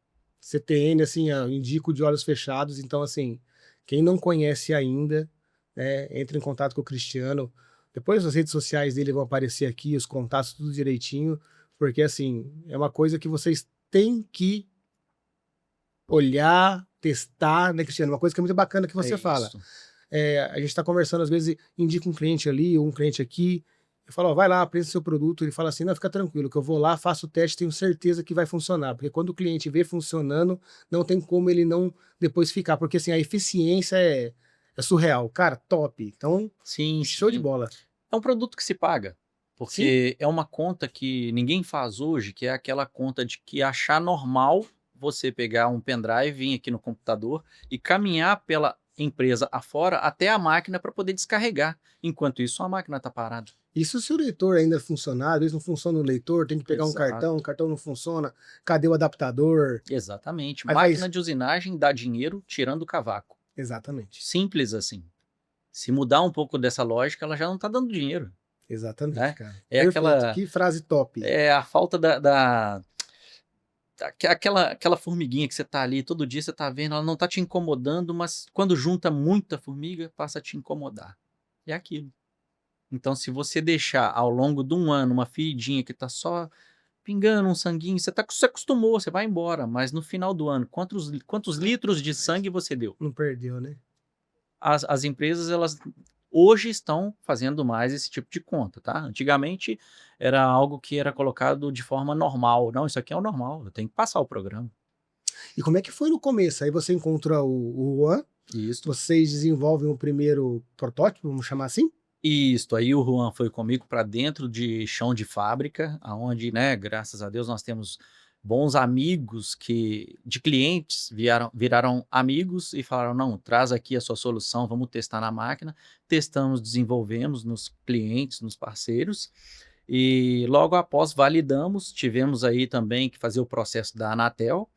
CTN, assim, ó, indico de olhos fechados. Então, assim, quem não conhece ainda, né, entre em contato com o Cristiano. Depois as redes sociais dele vão aparecer aqui, os contatos, tudo direitinho, porque, assim, é uma coisa que vocês têm que olhar, testar, né, Cristiano? Uma coisa que é muito bacana que você fala. A gente está conversando, às vezes, indica um cliente ali, ou um cliente aqui, eu falo, ó, vai lá, apresenta seu produto, ele fala assim, não, fica tranquilo, que eu vou lá, faço o teste, tenho certeza que vai funcionar, porque quando o cliente vê funcionando, não tem como ele não depois ficar, porque assim, a eficiência é surreal, cara, top, então, sim, show de bola. É um produto que se paga, porque é uma conta que ninguém faz hoje, que é aquela conta de que achar normal você pegar um pendrive, vir aqui no computador e caminhar pela empresa afora até a máquina para poder descarregar. Enquanto isso, a máquina está parada. Isso se o leitor ainda funcionar, às vezes não funciona o leitor, tem que pegar um cartão, o cartão não funciona, cadê o adaptador? Exatamente. Máquina de usinagem dá dinheiro tirando o cavaco. Exatamente. Simples assim. Se mudar um pouco dessa lógica, ela já não está dando dinheiro. Exatamente, né? cara. É aquela... Que frase top. É a falta aquela formiguinha que você tá ali, todo dia você tá vendo, ela não tá te incomodando, mas quando junta muita formiga, passa a te incomodar. É aquilo. Então, se você deixar ao longo de um ano uma feridinha que tá só pingando um sanguinho, você acostumou, você vai embora, mas no final do ano, quantos litros de sangue você deu? Não perdeu, né? As empresas, elas hoje estão fazendo mais esse tipo de conta, tá? Antigamente era algo que era colocado de forma normal. Não, isso aqui é o normal, eu tenho que passar o programa. E como é que foi no começo? Aí você encontra o Juan, Isso. vocês desenvolvem o primeiro protótipo, vamos chamar assim? Isso, aí o Juan foi comigo para dentro de chão de fábrica, aonde, né, graças a Deus nós temos bons amigos que de clientes viraram amigos e falaram: "Não, traz aqui a sua solução, vamos testar na máquina". Testamos, desenvolvemos nos clientes, nos parceiros, e logo após validamos, tivemos aí também que fazer o processo da Anatel,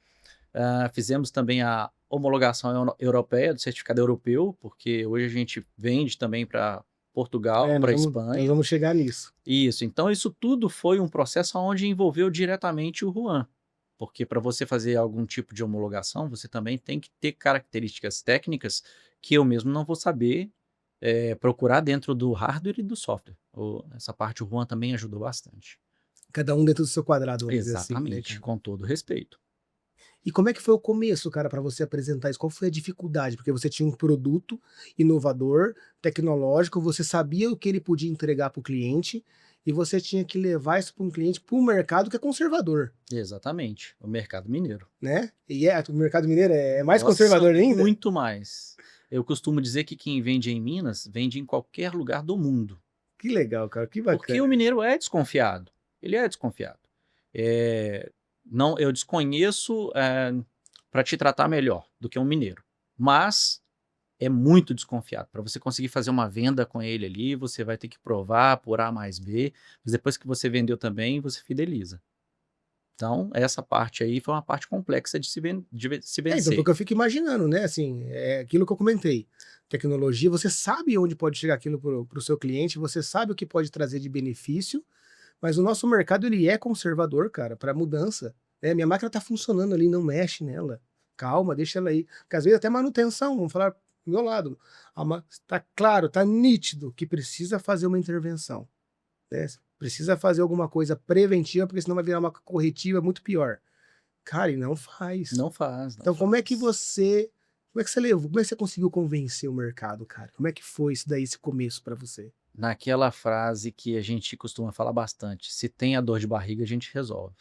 fizemos também a homologação europeia, do certificado europeu, porque hoje a gente vende também para Portugal, É, para nós Espanha. vamos chegar nisso. Isso, então isso tudo foi um processo onde envolveu diretamente o Juan, porque para você fazer algum tipo de homologação, você também tem que ter características técnicas que eu mesmo não vou saber, procurar dentro do hardware e do software. Essa parte o Juan também ajudou bastante. Cada um dentro do seu quadrado, vamos dizer assim, né, Exatamente, cara? com todo respeito. E como é que foi o começo, cara, para você apresentar isso? Qual foi a dificuldade? Porque você tinha um produto inovador, tecnológico, você sabia o que ele podia entregar para o cliente e você tinha que levar isso para um cliente, para um mercado que é conservador, Exatamente, o mercado mineiro. né? O mercado mineiro é mais Nossa, conservador ainda? muito mais. Eu costumo dizer que quem vende em Minas, vende em qualquer lugar do mundo. Que legal, cara, que Porque bacana. o mineiro é desconfiado, ele é desconfiado. Não, eu desconheço, para te tratar melhor do que um mineiro, mas é muito desconfiado. Para você conseguir fazer uma venda com ele ali, você vai ter que provar por A mais B, mas depois que você vendeu também, você fideliza. Então, essa parte aí foi uma parte complexa de se É, então, vencer. porque eu fico imaginando, né, assim, é aquilo que eu comentei. Tecnologia, você sabe onde pode chegar aquilo para o seu cliente, você sabe o que pode trazer de benefício, mas o nosso mercado, ele é conservador, cara, para mudança. Né? Minha máquina tá funcionando ali, não mexe nela. Calma, deixa ela aí. Porque às vezes até manutenção, vamos falar do meu lado. Tá claro, tá nítido que precisa fazer uma intervenção. Né? Precisa fazer alguma coisa preventiva, porque senão vai virar uma corretiva muito pior. Cara, e não faz. Não faz, não Então, como é que faz. você. Como é que você levou? Como é que você conseguiu convencer o mercado, cara? Como é que foi isso daí, esse começo para você? Naquela frase que a gente costuma falar bastante: "Se tem a dor de barriga, a gente resolve".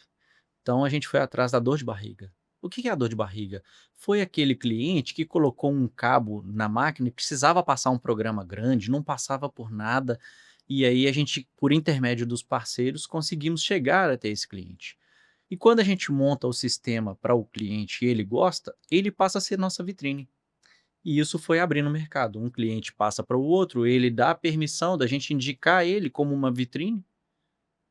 Então a gente foi atrás da dor de barriga. O que é a dor de barriga? Foi aquele cliente que colocou um cabo na máquina e precisava passar um programa grande, não passava por nada, e aí a gente, por intermédio dos parceiros, conseguimos chegar até esse cliente. E quando a gente monta o sistema para o cliente e ele gosta, ele passa a ser nossa vitrine. E isso foi abrindo o mercado. Um cliente passa para o outro, ele dá a permissão da gente indicar ele como uma vitrine.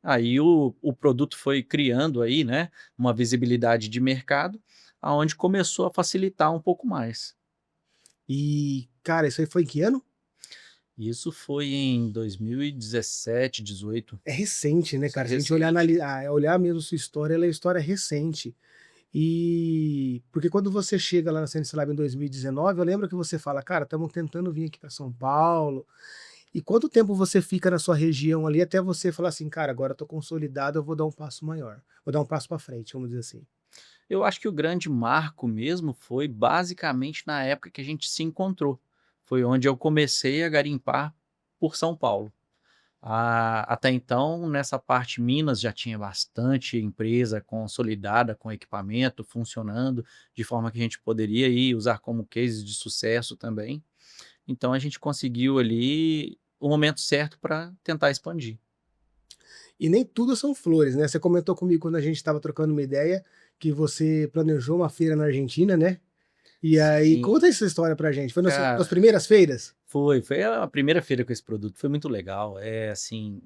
Aí o produto foi criando aí, né, uma visibilidade de mercado, aonde começou a facilitar um pouco mais. E, cara, isso aí foi em que ano? Isso foi em 2017, 18. É recente, né, Isso é cara? Se a gente olhar, recente. olhar mesmo sua história, ela é história recente. E porque quando você chega lá na Science Lab em 2019, eu lembro que você fala, cara, estamos tentando vir aqui para São Paulo. E quanto tempo você fica na sua região ali até você falar assim, cara, agora eu tô consolidado, eu vou dar um passo maior, vou dar um passo para frente, vamos dizer assim. Eu acho que o grande marco mesmo foi basicamente na época que a gente se encontrou. Foi onde eu comecei a garimpar por São Paulo. Até então, nessa parte Minas já tinha bastante empresa consolidada com equipamento funcionando, de forma que a gente poderia aí usar como cases de sucesso também. Então a gente conseguiu ali o momento certo para tentar expandir. E nem tudo são flores, né? Você comentou comigo quando a gente estava trocando uma ideia que você planejou uma feira na Argentina, né? E aí, Sim, conta essa história pra gente. Foi nas cara, primeiras feiras? foi a primeira feira com esse produto, foi muito legal. É assim,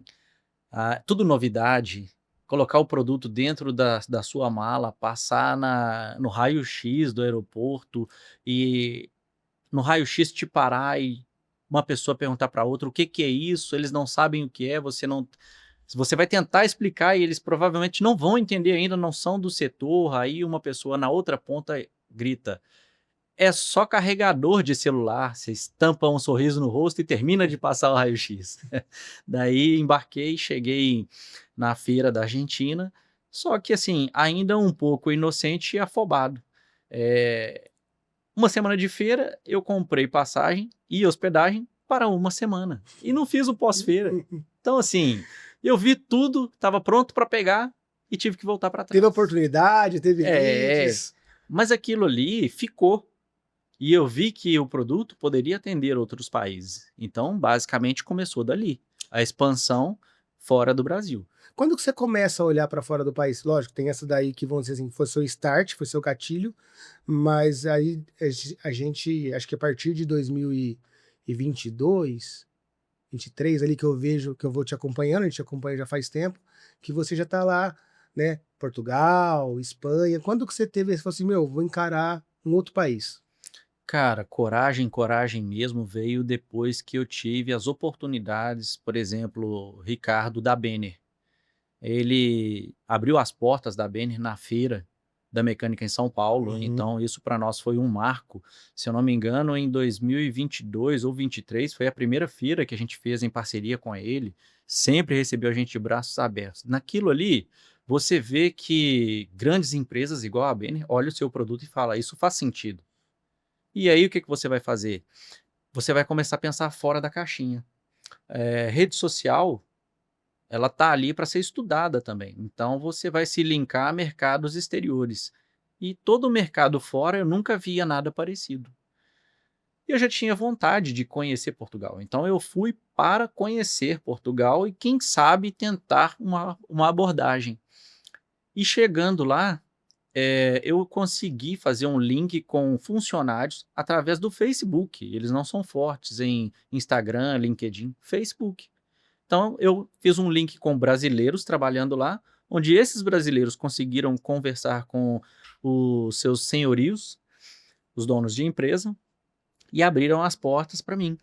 tudo novidade, colocar o produto dentro da sua mala, passar no raio-x do aeroporto e no raio-x te parar e uma pessoa perguntar para outra o que que é isso, eles não sabem o que é, você vai tentar explicar e eles provavelmente não vão entender ainda, não são do setor, aí uma pessoa na outra ponta grita: "É só carregador de celular", você estampa um sorriso no rosto e termina de passar o raio-x. Daí embarquei, cheguei na feira da Argentina, só que assim, ainda um pouco inocente e afobado. Eh, uma semana de feira, eu comprei passagem e hospedagem para uma semana, e não fiz o pós-feira. Então assim, eu vi tudo, estava pronto para pegar e tive que voltar para Teve trás. oportunidade, teve É, leads. Mas aquilo ali ficou. E eu vi que o produto poderia atender outros países. Então, basicamente, começou dali. A expansão fora do Brasil. Quando que você começa a olhar para fora do país? Lógico, tem essa daí que, vamos dizer assim, foi seu start, foi seu gatilho, mas aí a gente, acho que a partir de 2022, 23 ali que eu vejo, que eu vou te acompanhando, a gente acompanha já faz tempo, que você já tá lá, né? Portugal, Espanha. Quando que você teve, você falou assim, meu, vou encarar um outro país? Cara, coragem, coragem mesmo veio depois que eu tive as oportunidades, por exemplo, o Ricardo da Benner. Ele abriu as portas da Benner na feira da mecânica em São Paulo, Uhum. então isso para nós foi um marco. Se eu não me engano, em 2022 ou 23 foi a primeira feira que a gente fez em parceria com ele. Sempre recebeu a gente de braços abertos. Naquilo ali, você vê que grandes empresas igual a Benner olham o seu produto e fala, isso faz sentido. E aí o que que você vai fazer? Você vai começar a pensar fora da caixinha. Rede social, ela tá ali para ser estudada também. Então você vai se linkar a mercados exteriores. E todo o mercado fora eu nunca via nada parecido. E eu já tinha vontade de conhecer Portugal. Então eu fui para conhecer Portugal e, quem sabe, tentar uma abordagem. E chegando lá, eu consegui fazer um link com funcionários através do Facebook. Eles não são fortes em Instagram, LinkedIn, Facebook. Então, eu fiz um link com brasileiros trabalhando lá, onde esses brasileiros conseguiram conversar com os seus senhorios, os donos de empresa, e abriram as portas para mim.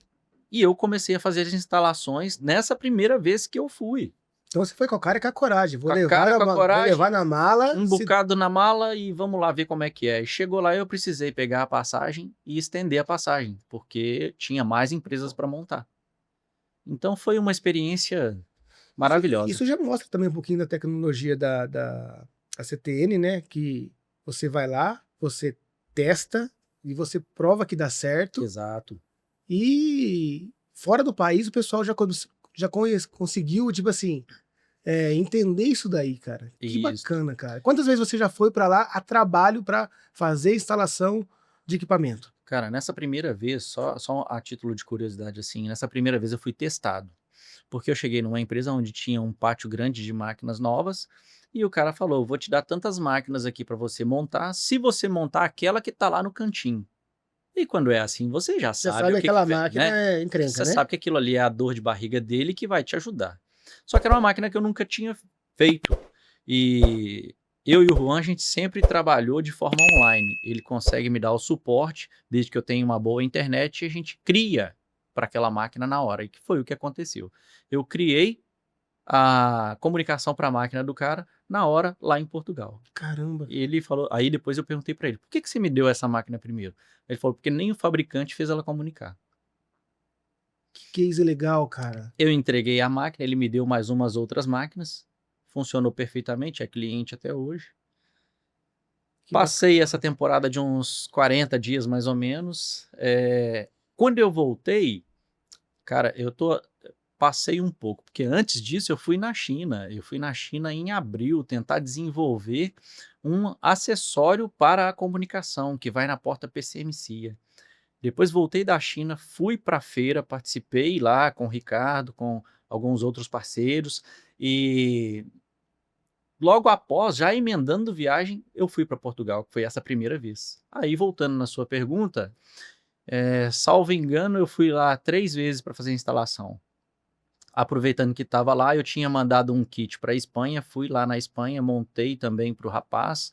E eu comecei a fazer as instalações nessa primeira vez que eu fui. Então você foi com a cara e com a coragem. Com a cara, com a Vou coragem, levar na mala. um bocado na mala e vamos lá ver como é que é. E chegou lá, eu precisei pegar a passagem e estender a passagem, porque tinha mais empresas para montar. Então foi uma experiência maravilhosa. Isso já mostra também um pouquinho da tecnologia da CTN, né? Que você vai lá, você testa e você prova que dá certo. Exato. E fora do país o pessoal conseguiu, tipo assim, entender isso daí, cara. Que Isso. bacana, cara. Quantas vezes você já foi para lá a trabalho para fazer instalação de equipamento? Cara, nessa primeira vez, só a título de curiosidade, assim, nessa primeira vez eu fui testado. Porque eu cheguei numa empresa onde tinha um pátio grande de máquinas novas e o cara falou: vou te dar tantas máquinas aqui para você montar, se você montar aquela que tá lá no cantinho. E quando é assim, você já Já sabe sabe o que aquela que, máquina né? é encrenca, Você né? sabe que aquilo ali é a dor de barriga dele que vai te ajudar. Só que era uma máquina que eu nunca tinha feito. E eu e o Juan, a gente sempre trabalhou de forma online. Ele consegue me dar o suporte, desde que eu tenha uma boa internet, e a gente cria para aquela máquina na hora. E que foi o que aconteceu. Eu criei a comunicação para a máquina do cara na hora, lá em Portugal. Caramba, E ele falou, aí depois eu perguntei para ele: por que que você me deu essa máquina primeiro? Ele falou: porque nem o fabricante fez ela comunicar. que case legal, cara. Eu entreguei a máquina, ele me deu mais umas outras máquinas, funcionou perfeitamente, é cliente até hoje. Que Passei essa bacana. temporada de uns 40 dias mais ou menos. Quando eu voltei, cara, passei um pouco, porque antes disso eu fui na China. Eu fui na China em abril tentar desenvolver um acessório para a comunicação que vai na porta PCM-CIA. Depois voltei da China, fui para a feira, participei lá com o Ricardo, com alguns outros parceiros e logo após, já emendando viagem, eu fui para Portugal, que foi essa primeira vez. Aí, voltando na sua pergunta, salvo engano, eu fui lá 3 vezes para fazer a instalação. Aproveitando que estava lá, eu tinha mandado um kit para a Espanha, fui lá na Espanha, montei também para o rapaz,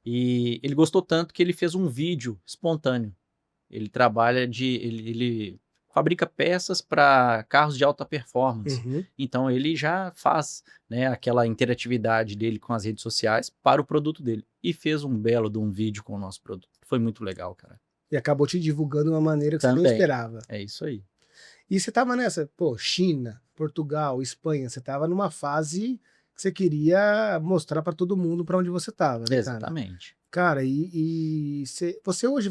e ele gostou tanto que ele fez um vídeo espontâneo. Ele trabalha ele fabrica peças para carros de alta performance. Uhum. Então ele já faz, né, aquela interatividade dele com as redes sociais para o produto dele. E fez um belo de um vídeo com o nosso produto. Foi muito legal, cara. E acabou te divulgando de uma maneira que você não Também. esperava. É isso aí. E você tava nessa, pô, China, Portugal, Espanha, você tava numa fase que você queria mostrar para todo mundo para onde você tava, né, cara? Exatamente. Cara, você hoje,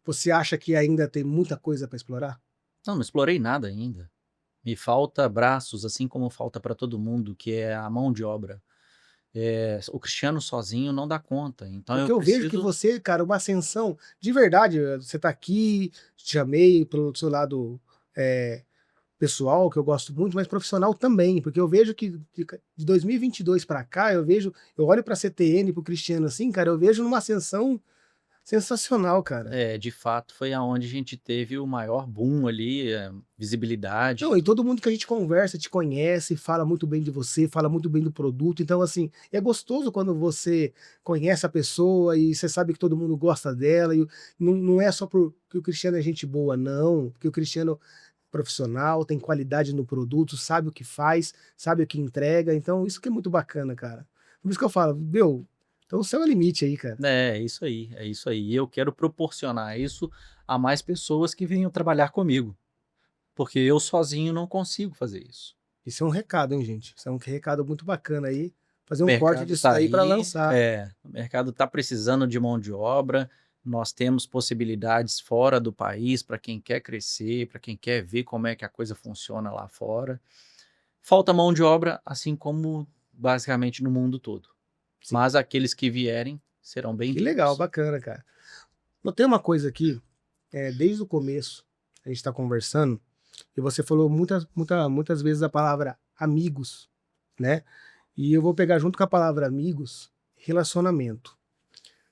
você acha que ainda tem muita coisa para explorar? Não explorei nada ainda. Me falta braços, assim como falta para todo mundo, que é a mão de obra. O Cristiano sozinho não dá conta, então eu Porque eu vejo que preciso. você, cara, uma ascensão de verdade, você tá aqui, te chamei pelo seu lado, eh, pessoal, que eu gosto muito, mas profissional também, porque eu vejo que de 2022 pra cá, eu olho pra CTN, para o Cristiano assim, cara, eu vejo numa ascensão sensacional, cara. De fato, foi aonde a gente teve o maior boom ali, Não, visibilidade. e todo mundo que a gente conversa te conhece, fala muito bem de você, fala muito bem do produto. Então, assim, é gostoso quando você conhece a pessoa e você sabe que todo mundo gosta dela. E não é só porque o Cristiano é gente boa, não. Porque o Cristiano é profissional, tem qualidade no produto, sabe o que faz, sabe o que entrega. Então, isso que é muito bacana, cara. Por isso que eu falo, meu, então o céu é o limite aí, cara. É isso aí, é isso aí. E eu quero proporcionar isso a mais pessoas que venham trabalhar comigo, porque eu sozinho não consigo fazer isso. Isso é um recado, hein, gente? Isso é um recado muito bacana aí. Fazer O um corte mercado disso está daí para aí, lançar. o mercado está precisando de mão de obra, nós temos possibilidades fora do país para quem quer crescer, para quem quer ver como é que a coisa funciona lá fora. Falta mão de obra, assim como basicamente no mundo todo, Sim. mas aqueles que vierem serão Que legal, bem-vindos. bacana, cara. Notei uma coisa aqui, desde o começo, a gente está conversando, e você falou muitas vezes a palavra amigos, né? E eu vou pegar junto com a palavra amigos, relacionamento.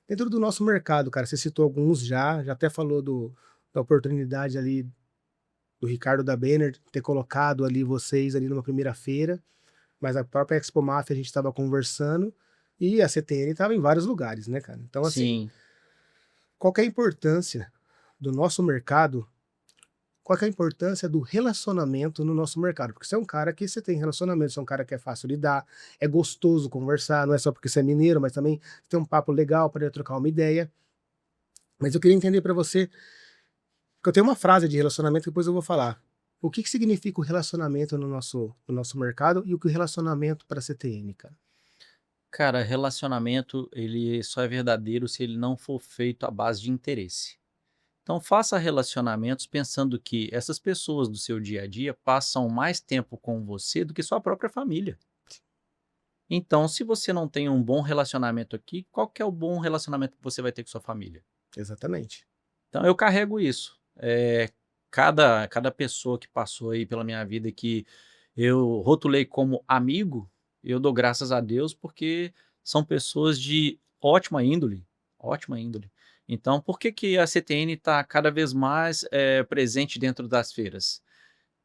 Dentro do nosso mercado, cara, você citou alguns já até falou da oportunidade ali do Ricardo da Banner ter colocado ali vocês ali numa primeira feira, mas a própria Expo Mafia a gente estava conversando e a CTN estava em vários lugares, né, cara? Então, assim, Sim, qual que é a importância do nosso mercado? Qual que é a importância do relacionamento no nosso mercado? Porque você é um cara que você tem relacionamento, você é um cara que é fácil lidar, é gostoso conversar, não é só porque você é mineiro, mas também tem um papo legal para trocar uma ideia. Mas eu queria entender para você, porque eu tenho uma frase de relacionamento que depois eu vou falar. O que significa o relacionamento no nosso mercado e o que o relacionamento para a CTN, cara? cara, relacionamento ele só é verdadeiro se ele não for feito à base de interesse. Então faça relacionamentos pensando que essas pessoas do seu dia a dia passam mais tempo com você do que sua própria família. Então, se você não tem um bom relacionamento aqui, qual que é o bom relacionamento que você vai ter com sua família? Exatamente. Então eu carrego isso. Cada pessoa que passou aí pela minha vida que eu rotulei como amigo, eu dou graças a Deus porque são pessoas de ótima índole, ótima índole. Então, por que que a CTN está cada vez mais presente dentro das feiras?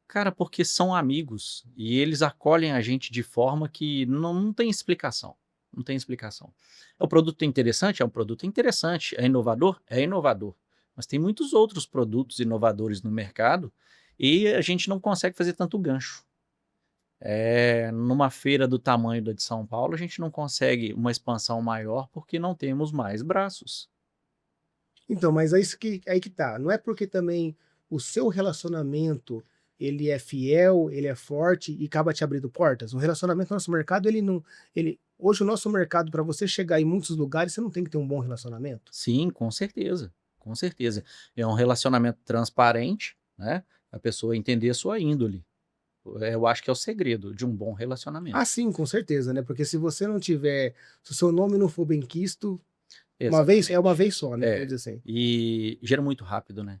Cara, porque são amigos e eles acolhem a gente de forma que não tem explicação. Não tem explicação. É um produto interessante? É um produto interessante. É inovador? É inovador. Mas tem muitos outros produtos inovadores no mercado e a gente não consegue fazer tanto gancho. Numa feira do tamanho da de São Paulo, a gente não consegue uma expansão maior porque não temos mais braços. Então, mas é isso que aí que tá, não é porque também o seu relacionamento, ele é fiel, ele é forte e acaba te abrindo portas. O relacionamento no nosso mercado, ele não ele hoje o nosso mercado para você chegar em muitos lugares, você não tem que ter um bom relacionamento. Sim, com certeza, com certeza. É um relacionamento transparente, né? A pessoa entender a sua índole. Eu acho que é o segredo de um bom Ah, relacionamento. sim, com certeza, né, porque se você não tiver se o seu nome não for bem quisto, uma Exatamente. vez só, né, vamos É, dizer assim. e gira muito rápido, né?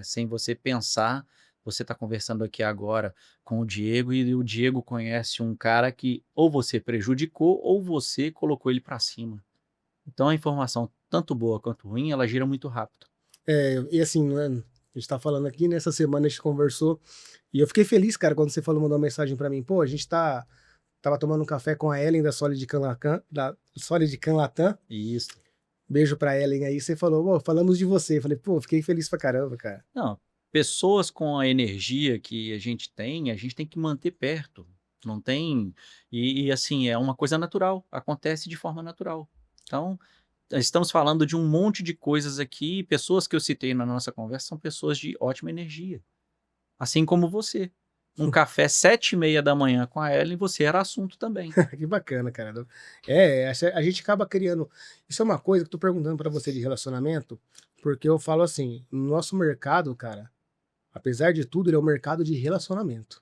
Sem você pensar, você está conversando aqui agora com o Diego e o Diego conhece um cara que ou você prejudicou ou você colocou ele para cima. Então a informação, tanto boa quanto ruim, ela gira muito rápido. E assim, né, a gente tá falando aqui, nessa semana a gente conversou, e eu fiquei feliz, cara, quando você falou mandou uma mensagem para mim: "Pô, a gente estava tomando um café com a Ellen da Solid Can Latam. E isso. Beijo pra Ellen aí, você falou: "Pô, falamos de você". Falei: "Pô, fiquei feliz pra caramba, cara". Não, pessoas com a energia que a gente tem que manter perto. Não tem assim, é uma coisa natural, acontece de forma natural. Então, estamos falando de um monte de coisas aqui, pessoas que eu citei na nossa conversa são pessoas de ótima energia, assim como você. Um café 7h30 com a Ellen, você era assunto também. Que bacana, cara. A gente acaba criando isso é uma coisa que eu tô perguntando pra você de relacionamento, porque eu falo assim, no nosso mercado, cara, apesar de tudo, ele é um mercado de relacionamento.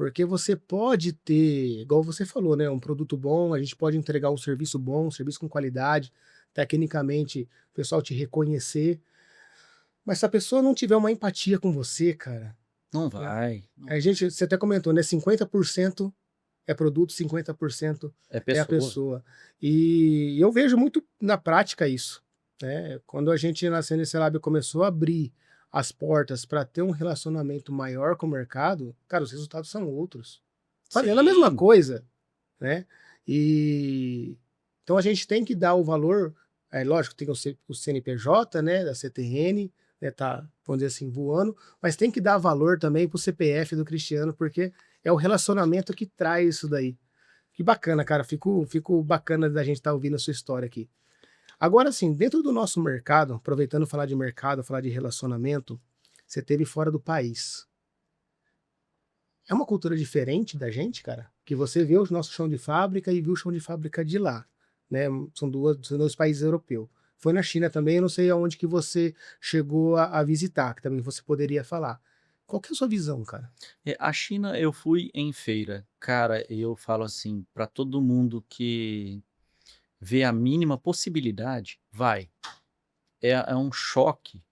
Porque você pode ter, igual você falou, né, um produto bom, a gente pode entregar um serviço bom, um serviço com qualidade, tecnicamente, o pessoal te reconhecer, mas se a pessoa não tiver uma empatia com você, cara, Não né, vai. você até comentou, né, 50% é produto, 50% É é a pessoa. pessoa. E eu vejo muito na prática isso, né? Quando a gente na CNC Lab começou a abrir as portas para ter um relacionamento maior com o mercado, cara, os resultados são outros. Fazendo a mesma Sim. coisa, né? E então a gente tem que dar o valor, lógico, tem o CNPJ, né, da CTN, né, tá, vamos dizer assim, voando, mas tem que dar valor também pro CPF do Cristiano, porque é o relacionamento que traz isso daí. Que bacana, cara. Fico bacana da gente estar ouvindo a sua história aqui. Agora, assim, dentro do nosso mercado, aproveitando falar de mercado, falar de relacionamento, você teve fora do país. É uma cultura diferente da gente, cara? Que você vê o nosso chão de fábrica e viu o chão de fábrica de lá, né? São dois países europeus. Foi na China também, eu não sei aonde que você chegou a visitar, que também você poderia falar. Qual que é a sua visão, cara? A China eu fui em feira. Cara, eu falo assim, para todo mundo que vê a mínima possibilidade, vai. É um choque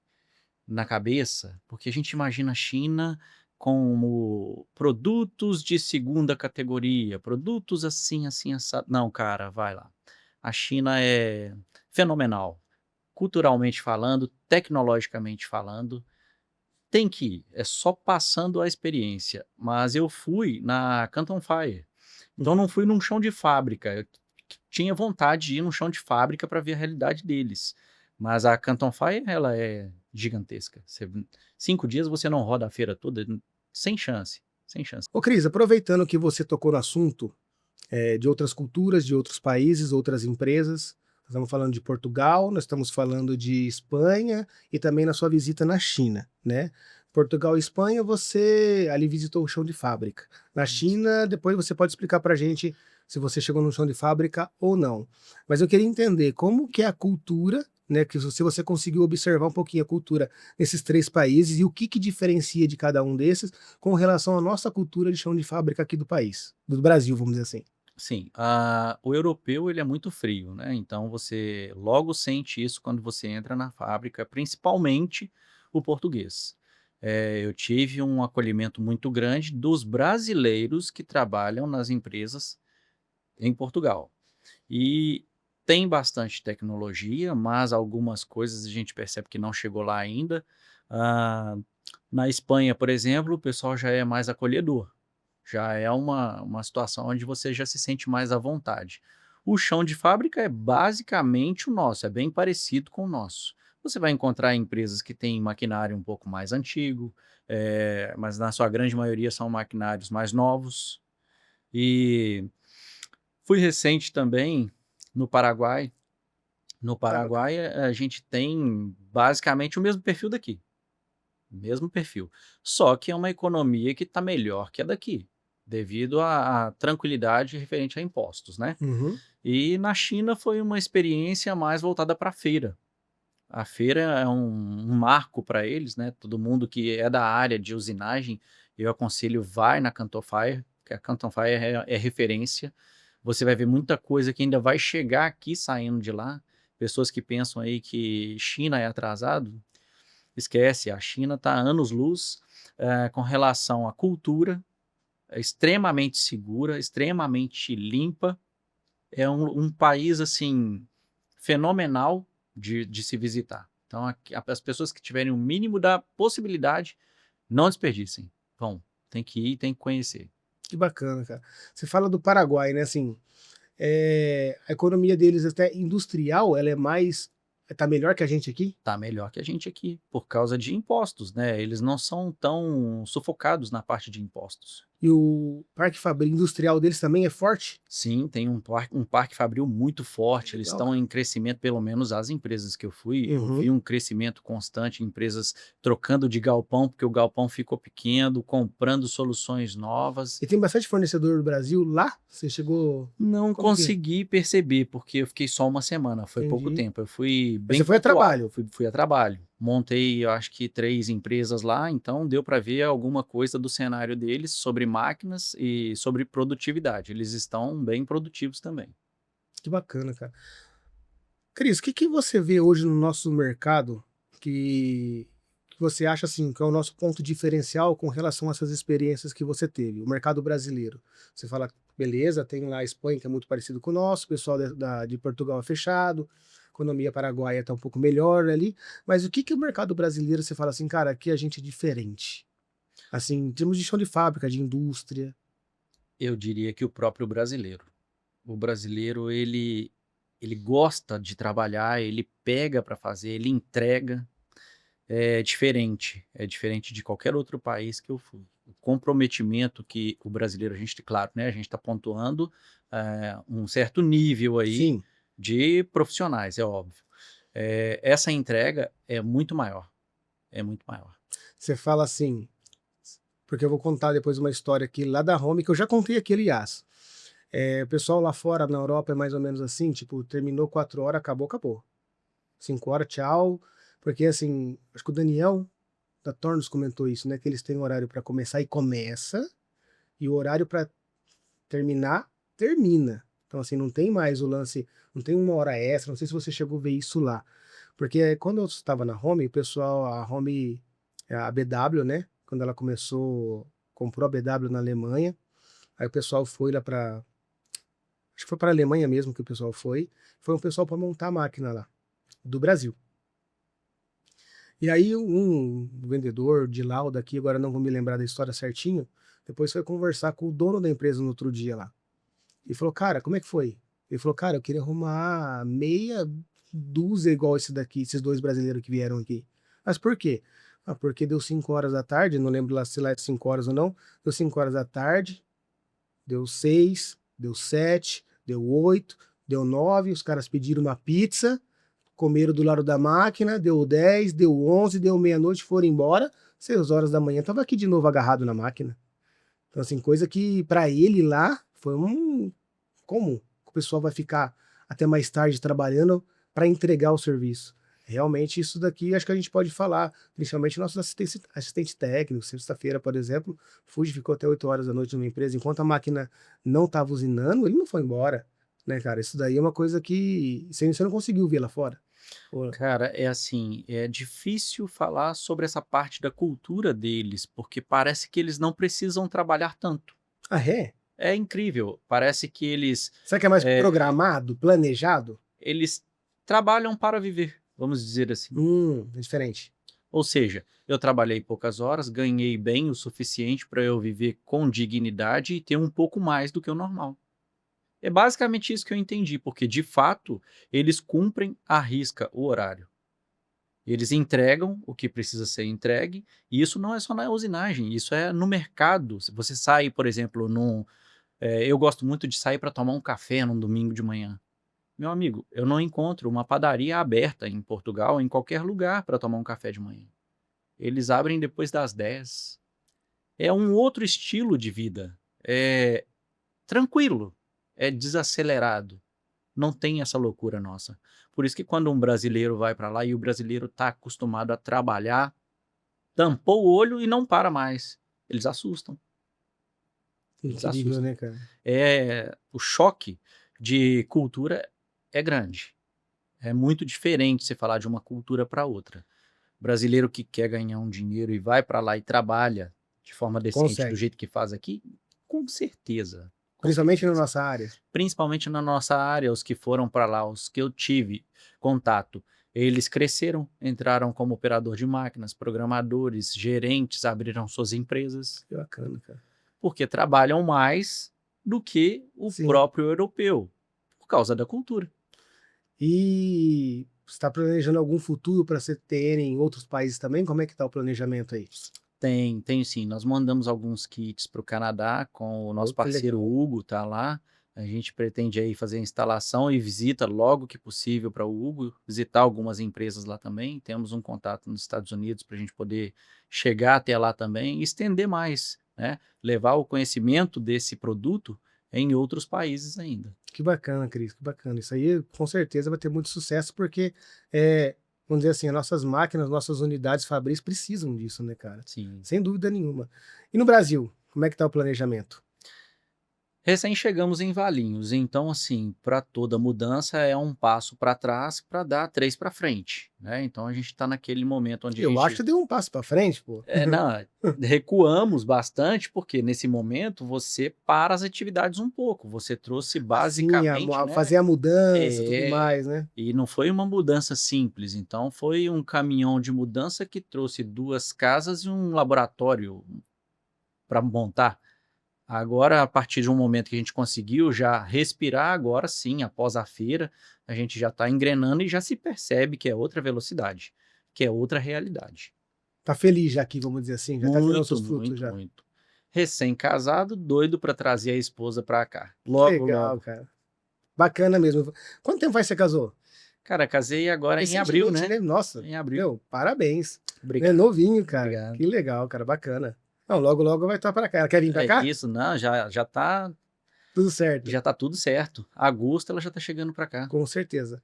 na cabeça, porque a gente imagina a China como produtos de segunda categoria, produtos assim, assim, assado. Não, cara, vai lá. A China é fenomenal, culturalmente falando, tecnologicamente falando. Tem que ir, é só passando a experiência. Mas eu fui na Canton Fire, então não fui num chão de fábrica. Eu tinha vontade de ir num chão de fábrica para ver a realidade deles. Mas a Canton Fire, ela é gigantesca. 5 dias você não roda a feira toda, sem chance, sem chance. Ô, Cris, aproveitando que você tocou no assunto, de outras culturas, de outros países, outras empresas. Nós estamos falando de Portugal, nós estamos falando de Espanha e também na sua visita na China, né? Portugal e Espanha, você ali visitou o chão de fábrica. Na Isso. China, depois você pode explicar para a gente se você chegou no chão de fábrica ou não. Mas eu queria entender como que é a cultura, né? Que se você conseguiu observar um pouquinho a cultura nesses três países e o que que diferencia de cada um desses com relação à nossa cultura de chão de fábrica aqui do país, do Brasil, vamos dizer assim. Sim, o europeu ele é muito frio, né, então você logo sente isso quando você entra na fábrica, principalmente o português. Eu tive um acolhimento muito grande dos brasileiros que trabalham nas empresas em Portugal. E tem bastante tecnologia, mas algumas coisas a gente percebe que não chegou lá ainda. Ah, Na Espanha, por exemplo, o pessoal já é mais acolhedor. Já é uma situação onde você já se sente mais à vontade. O chão de fábrica é basicamente o nosso, é bem parecido com o nosso. Você vai encontrar empresas que têm maquinário um pouco mais antigo, mas na sua grande maioria são maquinários mais novos. E fui recente também no Paraguai. No Tá. Paraguai a gente tem basicamente o mesmo perfil daqui, mesmo perfil. Só que é uma economia que está melhor que a daqui, devido à tranquilidade referente a impostos, né. Uhum. E na China foi uma experiência mais voltada para a feira. A feira é um marco para eles, né, todo mundo que é da área de usinagem, eu aconselho vai na Canton Fire, que a Canton Fire é referência. Você vai ver muita coisa que ainda vai chegar aqui saindo de lá. Pessoas que pensam aí que China é atrasado, esquece, a China está anos-luz, com relação à cultura, é extremamente segura, extremamente limpa, é um país, assim, fenomenal de se visitar. Então aqui as pessoas que tiverem o mínimo da possibilidade, não desperdicem, vão, tem que ir, tem que conhecer. Que bacana, cara. Você fala do Paraguai, né, assim, a economia deles até industrial, ela é mais tá melhor que a gente aqui? Tá melhor que a gente aqui, por causa de impostos, né, eles não são tão sufocados na parte de impostos. E o parque fabril industrial deles também é forte? Sim, tem um parque fabril muito forte, eles Legal, estão cara. em crescimento, pelo menos as empresas que eu fui, eu Uhum. vi um crescimento constante, empresas trocando de galpão, porque o galpão ficou pequeno, comprando soluções novas. E tem bastante fornecedor do Brasil lá? Você chegou Não como que consegui perceber, porque eu fiquei só uma semana, foi pouco entendi. tempo, eu fui Mas bem você foi a pontual, trabalho? fui a trabalho. Montei, eu acho que 3 empresas lá, então deu para ver alguma coisa do cenário deles sobre máquinas e sobre produtividade. Eles estão bem produtivos também. Que bacana, cara. Cris, o que que você vê hoje no nosso mercado que você acha assim que é o nosso ponto diferencial com relação a essas experiências que você teve? O mercado brasileiro. Você fala, beleza, tem lá a Espanha que é muito parecido com o nosso, o pessoal de Portugal é fechado, a economia paraguaia está um pouco melhor ali, mas o que que o mercado brasileiro você fala assim, cara, aqui a gente é diferente? Assim, em termos de chão de fábrica, de indústria. Eu diria que o próprio brasileiro. O brasileiro, ele gosta de trabalhar, ele pega para fazer, ele entrega. É diferente de qualquer outro país que eu fui. O comprometimento que o brasileiro, a gente, claro, né, a gente está pontuando um certo nível aí Sim, de profissionais, é óbvio. Essa entrega é muito maior. você fala assim, porque eu vou contar depois uma história aqui lá da Home, que eu já contei aqui, aliás. O pessoal lá fora, na Europa, é mais ou menos assim, tipo, terminou 4 horas, acabou, acabou. 5 horas, tchau. Porque, assim, acho que o Daniel da Tornos comentou isso, né? Que eles têm um horário para começar e começa, e o horário para terminar, termina. Então, assim, não tem mais o lance, não tem uma hora extra, não sei se você chegou a ver isso lá. Porque quando eu estava na Home, o pessoal, a Home, a BW, né? Quando ela começou, comprou a BW na Alemanha, aí o pessoal foi lá para, acho que foi para a Alemanha mesmo que o pessoal foi um pessoal para montar a máquina lá, do Brasil. E aí um vendedor de lauda aqui, agora não vou me lembrar da história certinho, depois foi conversar com o dono da empresa no outro dia lá. E falou, cara, como é que foi? Ele falou, cara, eu queria arrumar meia dúzia igual esse daqui, esses dois brasileiros que vieram aqui. Mas por quê? Ah, porque deu 5 horas da tarde, não lembro lá se lá é 5 horas ou não, deu 5 horas da tarde, deu 6, deu 7, deu 8, deu 9, os caras pediram uma pizza, comeram do lado da máquina, deu 10, deu 11, deu meia-noite, foram embora, 6 horas da manhã, tava aqui de novo agarrado na máquina. Então, assim, coisa que para ele lá foi um comum. O pessoal vai ficar até mais tarde trabalhando para entregar o serviço. Realmente, isso daqui acho que a gente pode falar, principalmente nossos assistentes técnicos. Sexta-feira, por exemplo, Fuji ficou até 8 horas da noite numa empresa, enquanto a máquina não estava usinando, ele não foi embora. Né, cara? Isso daí é uma coisa que você não conseguiu ver lá fora. Pô, Cara, é assim, é difícil falar sobre essa parte da cultura deles, porque parece que eles não precisam trabalhar tanto. ah, é? É incrível, parece que Será que é mais eh, programado, planejado? eles trabalham para viver, vamos dizer assim. É diferente. Ou seja, eu trabalhei poucas horas, ganhei bem o suficiente para eu viver com dignidade e ter um pouco mais do que o normal. É basicamente isso que eu entendi, porque de fato eles cumprem à risca o horário. Eles entregam o que precisa ser entregue, e isso não é só na usinagem, isso é no mercado. Se você sai, por exemplo, eu gosto muito de sair para tomar um café num domingo de manhã. Meu amigo, eu não encontro uma padaria aberta em Portugal, em qualquer lugar, para tomar um café de manhã. Eles abrem depois das 10. É um outro estilo de vida. É tranquilo, é desacelerado. Não tem essa loucura nossa. Por isso que quando um brasileiro vai para lá e o brasileiro está acostumado a trabalhar, tampou o olho e não para mais. Eles assustam, eles Incrível, assustam. né, cara? O choque de cultura é grande. É muito diferente você falar de uma cultura para outra. Brasileiro que quer ganhar um dinheiro e vai para lá e trabalha de forma decente do Consegue. jeito que faz aqui, com certeza, com Principalmente na certeza. nossa área. Principalmente na nossa área, os que foram para lá, os que eu tive contato, eles cresceram, entraram como operador de máquinas, programadores, gerentes, abriram suas empresas, Que bacana, cara. porque trabalham mais do que o Sim. próprio europeu, por causa da cultura. E você está planejando algum futuro para você ter em outros países também? Como é que tá o planejamento aí? Tem sim. Nós mandamos alguns kits para o Canadá com o nosso Oh, que parceiro legal. Hugo, tá lá. A gente pretende aí fazer a instalação e visita logo que possível para o Hugo, visitar algumas empresas lá também. Temos um contato nos Estados Unidos para a gente poder chegar até lá também e estender mais, né? Levar o conhecimento desse produto em outros países ainda. Que bacana, Cris, que bacana. Isso aí com certeza vai ter muito sucesso, porque é, vamos dizer assim, as nossas máquinas, nossas unidades fabris precisam disso, né, cara? Sim. Sem dúvida nenhuma. E no Brasil, como é que tá o planejamento? Recém chegamos em Valinhos, então assim, para toda mudança é um passo para trás para dar 3 para frente, né, então a gente está naquele momento onde a Eu acho que gente você deu um passo para frente, pô. não, recuamos bastante, porque nesse momento você para as atividades um pouco, você trouxe Assim, basicamente, né fazer a mudança, tudo é, mais, né? e não foi uma mudança simples, então foi um caminhão de mudança que trouxe 2 casas e um laboratório para montar. Agora, a partir de um momento que a gente conseguiu já respirar, agora sim, após a feira, a gente já está engrenando e já se percebe que é outra velocidade, que é outra realidade. Tá feliz já aqui, vamos dizer assim, já tá tirando Muito, seus frutos muito, já. muito. Recém-casado, doido para trazer a esposa para cá. Que Logo, legal, logo. cara. Bacana mesmo. Quanto tempo faz que você casou? Cara, casei agora em abril, Recentemente, né? né? Nossa, Em abril. meu, parabéns. Né? Obrigado, Novinho, cara. obrigado. Que legal, cara, bacana. Não, logo, logo vai estar pra cá. Ela quer vir pra É cá? isso, não, Tudo certo, já tá tudo certo. Agosto ela já tá chegando para cá. com certeza.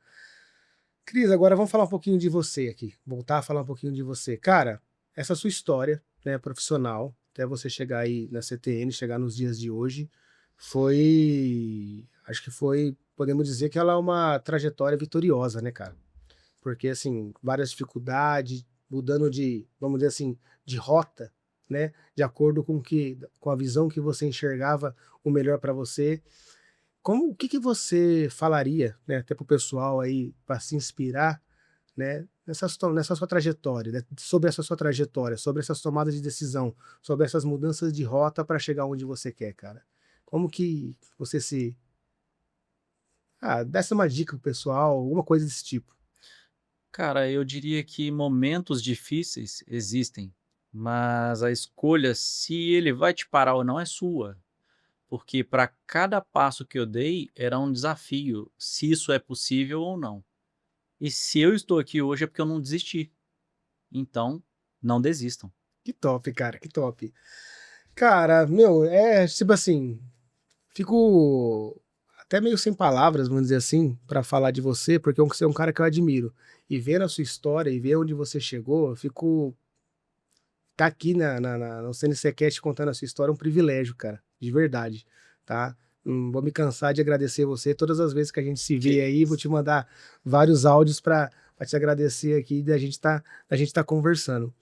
Cris, agora vamos falar um pouquinho de você aqui. Voltar a falar um pouquinho de você. Cara, essa sua história, né, profissional, até você chegar aí na CTN, chegar nos dias de hoje, foi. Acho que foi. Podemos dizer que ela é uma trajetória vitoriosa, né, cara? Porque, assim, várias dificuldades, mudando de, vamos dizer assim, de rota, né? De acordo com a visão que você enxergava o melhor para você. O que que você falaria, né, até para o pessoal aí, para se inspirar, né, nessa sua trajetória, né, sobre essa sua trajetória, sobre essas tomadas de decisão, sobre essas mudanças de rota para chegar onde você quer, cara? Como que você se. Desse uma dica pro pessoal, alguma coisa desse tipo. Cara, eu diria que momentos difíceis existem, mas a escolha se ele vai te parar ou não é sua, porque para cada passo que eu dei era um desafio, se isso é possível ou não. E se eu estou aqui hoje é porque eu não desisti. Então, não desistam. Que top, cara, que top. Cara, meu, é tipo assim, fico até meio sem palavras, vamos dizer assim, para falar de você, porque você é um cara que eu admiro. E vendo a sua história e ver onde você chegou, eu fico. Tá aqui no CNCcast contando a sua história é um privilégio, cara, de verdade, tá? Não vou me cansar de agradecer você todas as vezes que a gente se Que vê aí, vou isso. te mandar vários áudios para te agradecer aqui da gente tá conversando.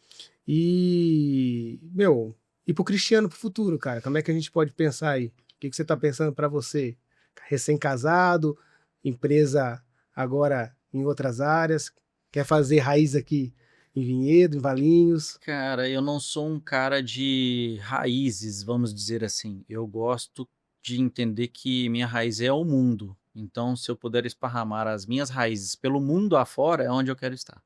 E, meu, e pro Cristiano, pro futuro, cara, como é que a gente pode pensar aí? O que que você tá pensando para você? Recém-casado, empresa agora em outras áreas, quer fazer raiz aqui em Vinhedo, em Valinhos? Cara, eu não sou um cara de raízes, vamos dizer assim. Eu gosto de entender que minha raiz é o mundo. Então, se eu puder esparramar as minhas raízes pelo mundo afora, é onde eu quero estar.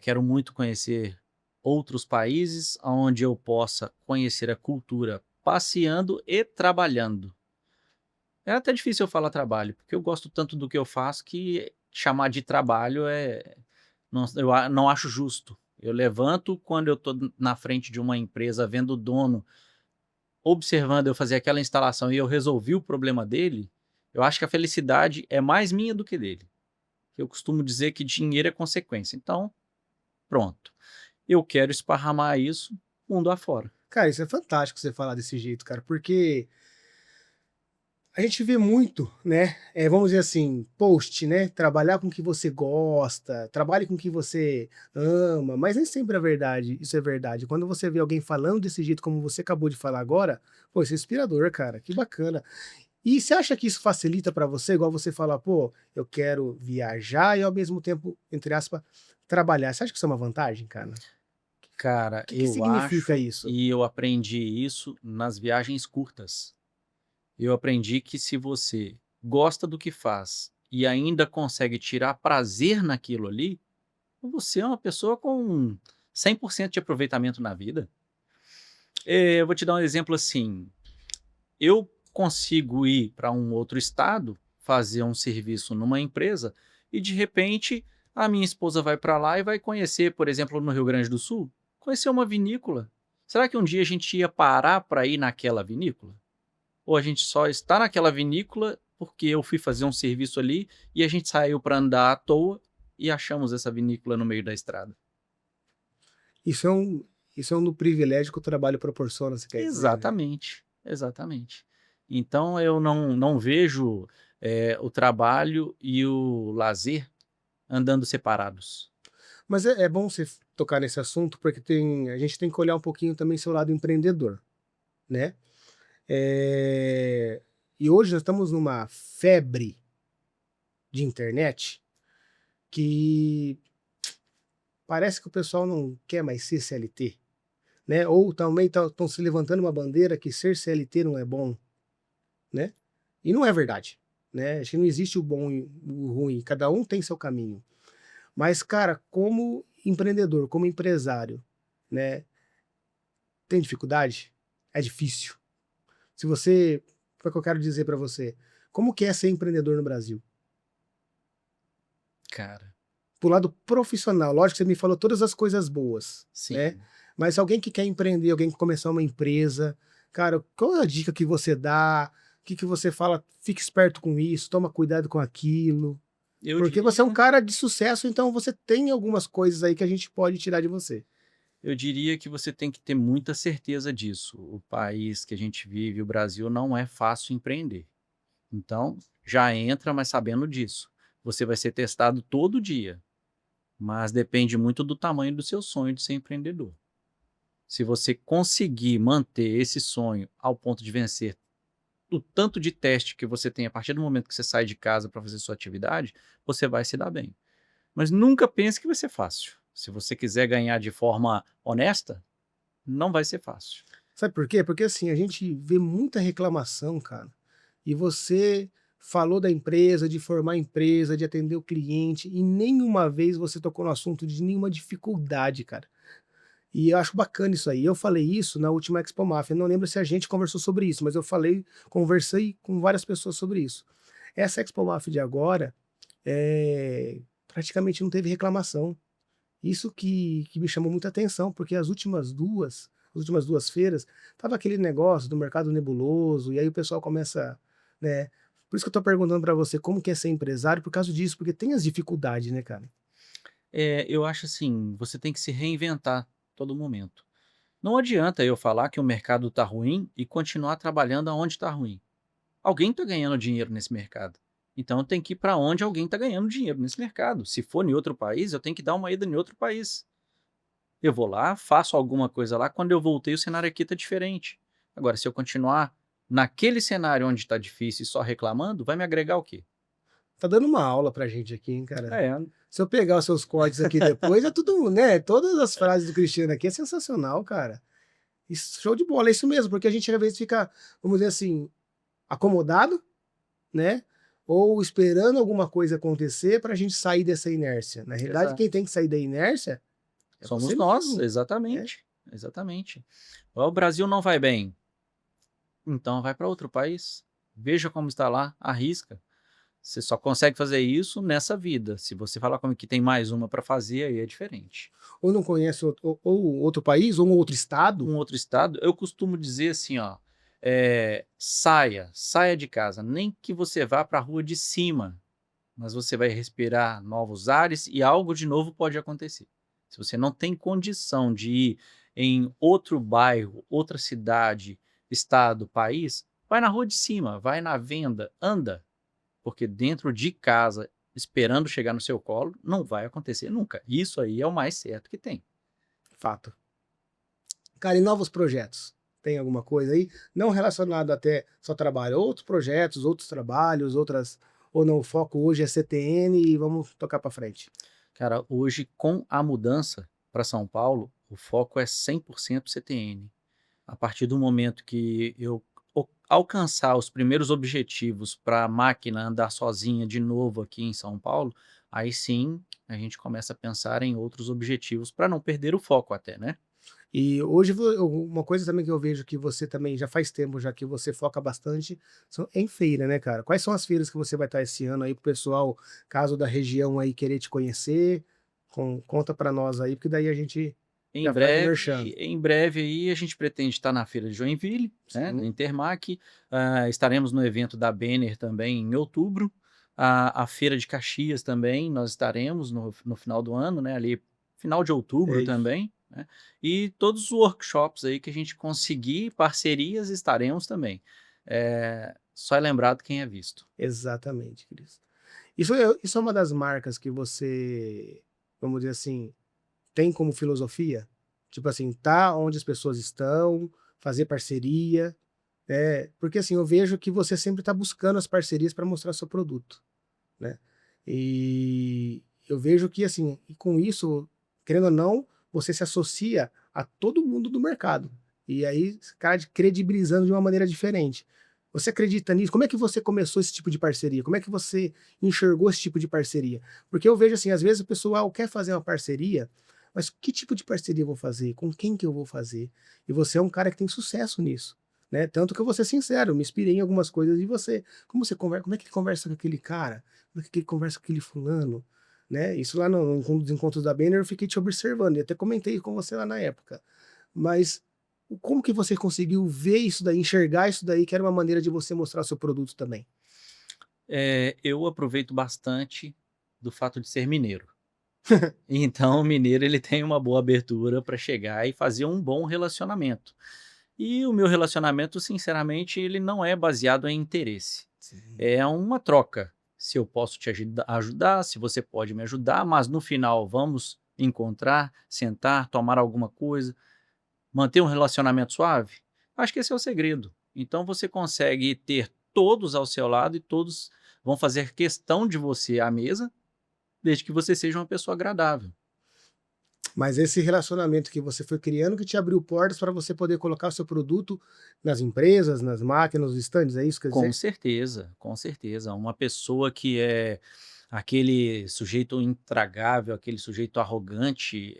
Quero muito conhecer outros países onde eu possa conhecer a cultura passeando e trabalhando. É até difícil eu falar trabalho, porque eu gosto tanto do que eu faço que chamar de trabalho não acho justo. Eu levanto quando eu estou na frente de uma empresa vendo o dono observando eu fazer aquela instalação e eu resolvi o problema dele, eu acho que a felicidade é mais minha do que dele. Eu costumo dizer que dinheiro é consequência. Então, pronto. Eu quero esparramar isso mundo afora. Cara, isso é fantástico você falar desse jeito, cara, porque a gente vê muito, né? Vamos dizer assim, post, né? Trabalhar com o que você gosta, trabalhe com o que você ama, mas nem sempre é verdade. Isso é verdade. Quando você vê alguém falando desse jeito, como você acabou de falar agora, pô, isso é inspirador, cara. Que bacana. E você acha que isso facilita pra você, igual você falar, pô, eu quero viajar e ao mesmo tempo, entre aspas, trabalhar. Você acha que isso é uma vantagem, cara? O Cara, que eu significa acho isso? e eu aprendi isso nas viagens curtas. Eu aprendi que se você gosta do que faz e ainda consegue tirar prazer naquilo ali, você é uma pessoa com 100% de aproveitamento na vida. Eu vou te dar um exemplo assim, eu consigo ir para um outro estado, fazer um serviço numa empresa e de repente a minha esposa vai para lá e vai conhecer, por exemplo, no Rio Grande do Sul, conhecer uma vinícola. Será que um dia a gente ia parar para ir naquela vinícola? Ou a gente só está naquela vinícola porque eu fui fazer um serviço ali e a gente saiu para andar à toa e achamos essa vinícola no meio da estrada. Isso é um do privilégio que o trabalho proporciona, você quer dizer, né? Exatamente, exatamente. Então eu não vejo o trabalho e o lazer andando separados. Mas é bom você tocar nesse assunto, porque a gente tem que olhar um pouquinho também seu lado empreendedor, né? E hoje nós estamos numa febre de internet que parece que o pessoal não quer mais ser CLT, né? Ou também estão se levantando uma bandeira que ser CLT não é bom, né? E não é verdade, né? Acho que não existe o bom e o ruim, cada um tem seu caminho. Mas, cara, como empreendedor, como empresário, né? Tem dificuldade? É difícil. Se você, o que eu quero dizer para você? Como que é ser empreendedor no Brasil? Cara, Pro lado profissional, lógico que você me falou todas as coisas boas, né? sim. Mas alguém que quer empreender, alguém que começar uma empresa, cara, qual é a dica que você dá? O que que você fala? Fique esperto com isso, toma cuidado com aquilo. Eu Porque você é um diria cara de sucesso, então você tem algumas coisas aí que a gente pode tirar de você. eu diria que você tem que ter muita certeza disso. O país que a gente vive, o Brasil, não é fácil empreender. Então, já entra, mas sabendo disso. Você vai ser testado todo dia, mas depende muito do tamanho do seu sonho de ser empreendedor. Se você conseguir manter esse sonho ao ponto de vencer o tanto de teste que você tem a partir do momento que você sai de casa para fazer sua atividade, você vai se dar bem. Mas nunca pense que vai ser fácil. Se você quiser ganhar de forma honesta, não vai ser fácil. Sabe por quê? Porque assim, a gente vê muita reclamação, cara. E você falou da empresa, de formar a empresa, de atender o cliente, e nenhuma vez você tocou no assunto de nenhuma dificuldade, cara. E eu acho bacana isso aí. Eu falei isso na última Expo Mafia. Eu não lembro se a gente conversou sobre isso, mas eu falei, conversei com várias pessoas sobre isso. Essa Expo Mafia de agora, praticamente não teve reclamação. Isso que me chamou muita atenção, porque as últimas duas feiras, tava aquele negócio do mercado nebuloso, e aí o pessoal começa, né? Por isso que eu tô perguntando para você como que é ser empresário, por causa disso, porque tem as dificuldades, né, cara? Eu acho assim, você tem que se reinventar todo momento. Não adianta eu falar que o mercado está ruim e continuar trabalhando aonde está ruim. Alguém está ganhando dinheiro nesse mercado. Então eu tenho que ir para onde alguém está ganhando dinheiro nesse mercado. Se for em outro país, eu tenho que dar uma ida em outro país. Eu vou lá, faço alguma coisa lá, quando eu voltei o cenário aqui está diferente. Agora, se eu continuar naquele cenário onde está difícil e só reclamando, vai me agregar o quê? Tá dando uma aula pra gente aqui, hein, cara? É, Se eu pegar os seus cortes aqui depois, é tudo, né? Todas as frases do Cristiano aqui é sensacional, cara. Isso, show de bola, é isso mesmo, porque a gente às vezes fica, vamos dizer assim, acomodado, né? Ou esperando alguma coisa acontecer pra gente sair dessa inércia. Na realidade, exato. quem tem que sair da inércia é Somos você nós, mesmo, né? exatamente. Exatamente. O Brasil não vai bem, então vai para outro país. Veja como está lá, arrisca. Você só consegue fazer isso nessa vida. Se você falar comigo que tem mais uma para fazer, aí é diferente. Ou não conhece ou outro país, ou um outro estado. Um outro estado, eu costumo dizer assim, ó, saia de casa, nem que você vá para a rua de cima, mas você vai respirar novos ares e algo de novo pode acontecer. Se você não tem condição de ir em outro bairro, outra cidade, estado, país, vai na rua de cima, vai na venda, anda, porque dentro de casa, esperando chegar no seu colo, não vai acontecer nunca. Isso aí é o mais certo que tem. Fato. Cara, e novos projetos? Tem alguma coisa aí? Não relacionado até só trabalho, outros projetos, outros trabalhos, outras. Ou não, o foco hoje é CTN e vamos tocar para frente. Cara, hoje com a mudança para São Paulo, o foco é 100% CTN. A partir do momento que eu alcançar os primeiros objetivos para a máquina andar sozinha de novo aqui em São Paulo, aí sim a gente começa a pensar em outros objetivos para não perder o foco até, né? E hoje, uma coisa também que eu vejo que você também já faz tempo, já que você foca bastante, em feira, né, cara? Quais são as feiras que você vai estar esse ano aí pro pessoal, caso da região aí querer te conhecer? Conta para nós aí, porque daí a gente Em já faz o breve, merchan. em breve aí a gente pretende estar na feira de Joinville, né, no Sim. Intermac. Estaremos no evento da Benner também em outubro. A Feira de Caxias também, nós estaremos no final do ano, né, ali final de outubro É isso. também, né, e todos os workshops aí que a gente conseguir parcerias, estaremos também. Só é lembrado quem é visto. Exatamente, Cris. Isso é uma das marcas que você, vamos dizer assim, tem como filosofia? Tipo assim, tá onde as pessoas estão, fazer parceria, porque assim, eu vejo que você sempre está buscando as parcerias para mostrar seu produto, né? E eu vejo que assim, e com isso, querendo ou não, você se associa a todo mundo do mercado. E aí, cara, credibilizando de uma maneira diferente. Você acredita nisso? Como é que você começou esse tipo de parceria? Como é que você enxergou esse tipo de parceria? Porque eu vejo assim, às vezes o pessoal quer fazer uma parceria, mas que tipo de parceria eu vou fazer? Com quem que eu vou fazer? E você é um cara que tem sucesso nisso, né? Tanto que eu vou ser sincero, eu me inspirei em algumas coisas de você. Como você conversa, como é que ele conversa com aquele cara? Como é que ele conversa com aquele fulano? Né? Isso lá nos encontros da Banner eu fiquei te observando, e até comentei com você lá na época. Mas como que você conseguiu ver isso daí, enxergar isso daí, que era uma maneira de você mostrar o seu produto também? Eu aproveito bastante do fato de ser mineiro. Então o mineiro ele tem uma boa abertura para chegar e fazer um bom relacionamento. E o meu relacionamento, sinceramente, ele não é baseado em interesse. Sim. É uma troca. Se eu posso te ajudar, se você pode me ajudar, mas no final vamos encontrar, sentar, tomar alguma coisa, manter um relacionamento suave. Acho que esse é o segredo. Então você consegue ter todos ao seu lado e todos vão fazer questão de você à mesa, desde que você seja uma pessoa agradável. Mas esse relacionamento que você foi criando que te abriu portas para você poder colocar o seu produto nas empresas, nas máquinas, nos estandes, é isso que quer Com dizer? certeza, com certeza. Uma pessoa que é aquele sujeito intragável, aquele sujeito arrogante,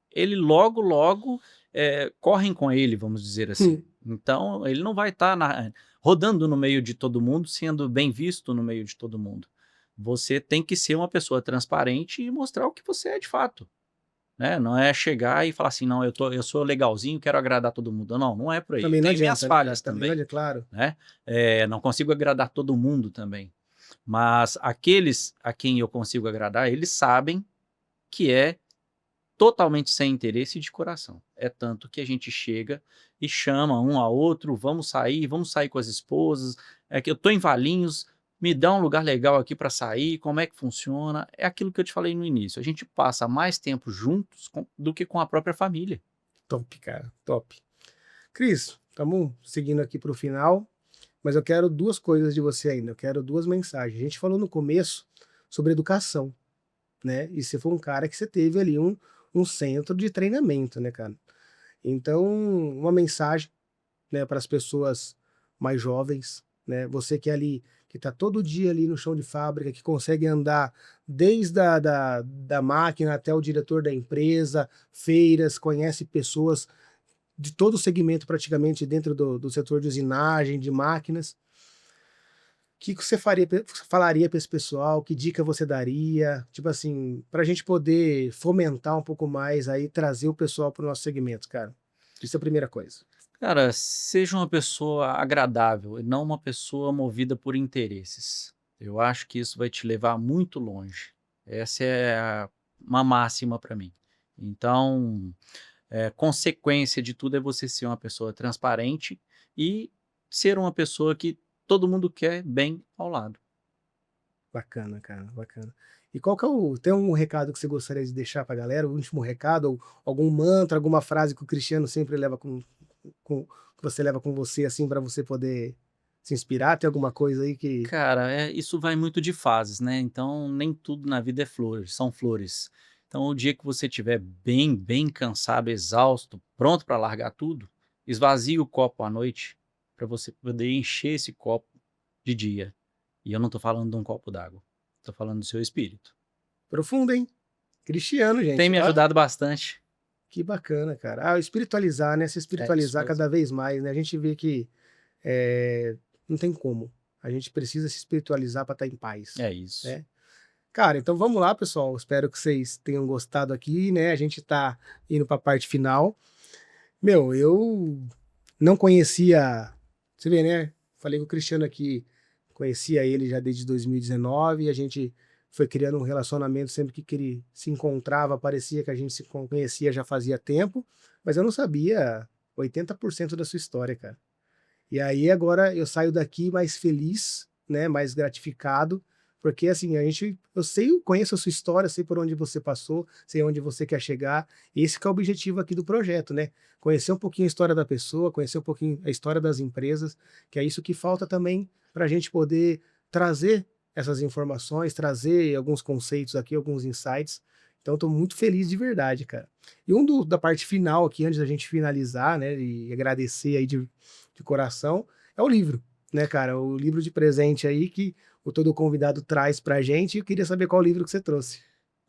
ele logo, logo, correm com ele, vamos dizer assim. Hum. Então, ele não vai estar rodando no meio de todo mundo, sendo bem visto no meio de todo mundo. Você tem que ser uma pessoa transparente e mostrar o que você é de fato, né? Não é chegar e falar assim: "Não, eu sou legalzinho, quero agradar todo mundo". Não, não é por aí. Também não Tem minhas adianta, né, cara? falhas Também não também, adianta, claro. né? Não consigo agradar todo mundo também, mas aqueles a quem eu consigo agradar, eles sabem que é totalmente sem interesse e de coração. É tanto que a gente chega e chama um ao outro: vamos sair com as esposas, é que eu tô em Valinhos, me dá um lugar legal aqui para sair, como é que funciona? É aquilo que eu te falei no início, a gente passa mais tempo juntos do que com a própria família. Top, cara, top. Cris, estamos seguindo aqui para o final, mas eu quero duas coisas de você ainda. Eu quero duas mensagens. A gente falou no começo sobre educação, né? E você foi um cara que você teve ali um centro de treinamento, né, cara? Então, uma mensagem, né, para as pessoas mais jovens, né? Você que é ali, que está todo dia ali no chão de fábrica, que consegue andar desde da máquina até o diretor da empresa, feiras, conhece pessoas de todo o segmento praticamente dentro do setor de usinagem, de máquinas. O que você falaria para esse pessoal? Que dica você daria? Tipo assim, para a gente poder fomentar um pouco mais aí, trazer o pessoal para o nosso segmento, cara. Isso é a primeira coisa. Cara, seja uma pessoa agradável e não uma pessoa movida por interesses. Eu acho que isso vai te levar muito longe. Essa é uma máxima para mim. Então, consequência de tudo é você ser uma pessoa transparente e ser uma pessoa que todo mundo quer bem ao lado. Bacana, cara, bacana. E qual que é tem um recado que você gostaria de deixar para a galera, o último recado, ou algum mantra, alguma frase que o Cristiano sempre leva que você leva com você, assim, para você poder se inspirar? Tem alguma coisa aí que Cara, isso vai muito de fases, né, então nem tudo na vida é flores, são flores. Então o dia que você estiver bem, bem cansado, exausto, pronto para largar tudo, esvazie o copo à noite, para você poder encher esse copo de dia. E eu não tô falando de um copo d'água, tô falando do seu espírito. profunda, hein? Cristiano, Tem gente. me Ó, ajudado bastante. que bacana, cara. Ah, espiritualizar, né? Se É isso espiritualizar mesmo. cada vez mais, né? A gente vê que não tem como. A gente precisa se espiritualizar para estar em paz, É isso. né? Cara, então vamos lá, pessoal. Espero que vocês tenham gostado aqui, né? A gente tá indo para a parte final. Meu, eu não conhecia. Você vê, né? Falei com o Cristiano aqui. conhecia ele já desde 2019 e a gente foi criando um relacionamento sempre que ele se encontrava, parecia que a gente se conhecia já fazia tempo, mas eu não sabia 80% da sua história, cara. E aí agora eu saio daqui mais feliz, né, mais gratificado, porque assim, eu sei, eu conheço a sua história, sei por onde você passou, sei onde você quer chegar, e esse que é o objetivo aqui do projeto, né? Conhecer um pouquinho a história da pessoa, conhecer um pouquinho a história das empresas, que é isso que falta também para a gente poder trazer essas informações, trazer alguns conceitos aqui, alguns insights. Então, estou muito feliz de verdade, cara. E da parte final aqui, antes da gente finalizar, né, e agradecer aí de coração, é o livro, né, cara? O livro de presente aí que todo convidado traz pra gente. E eu queria saber qual livro que você trouxe.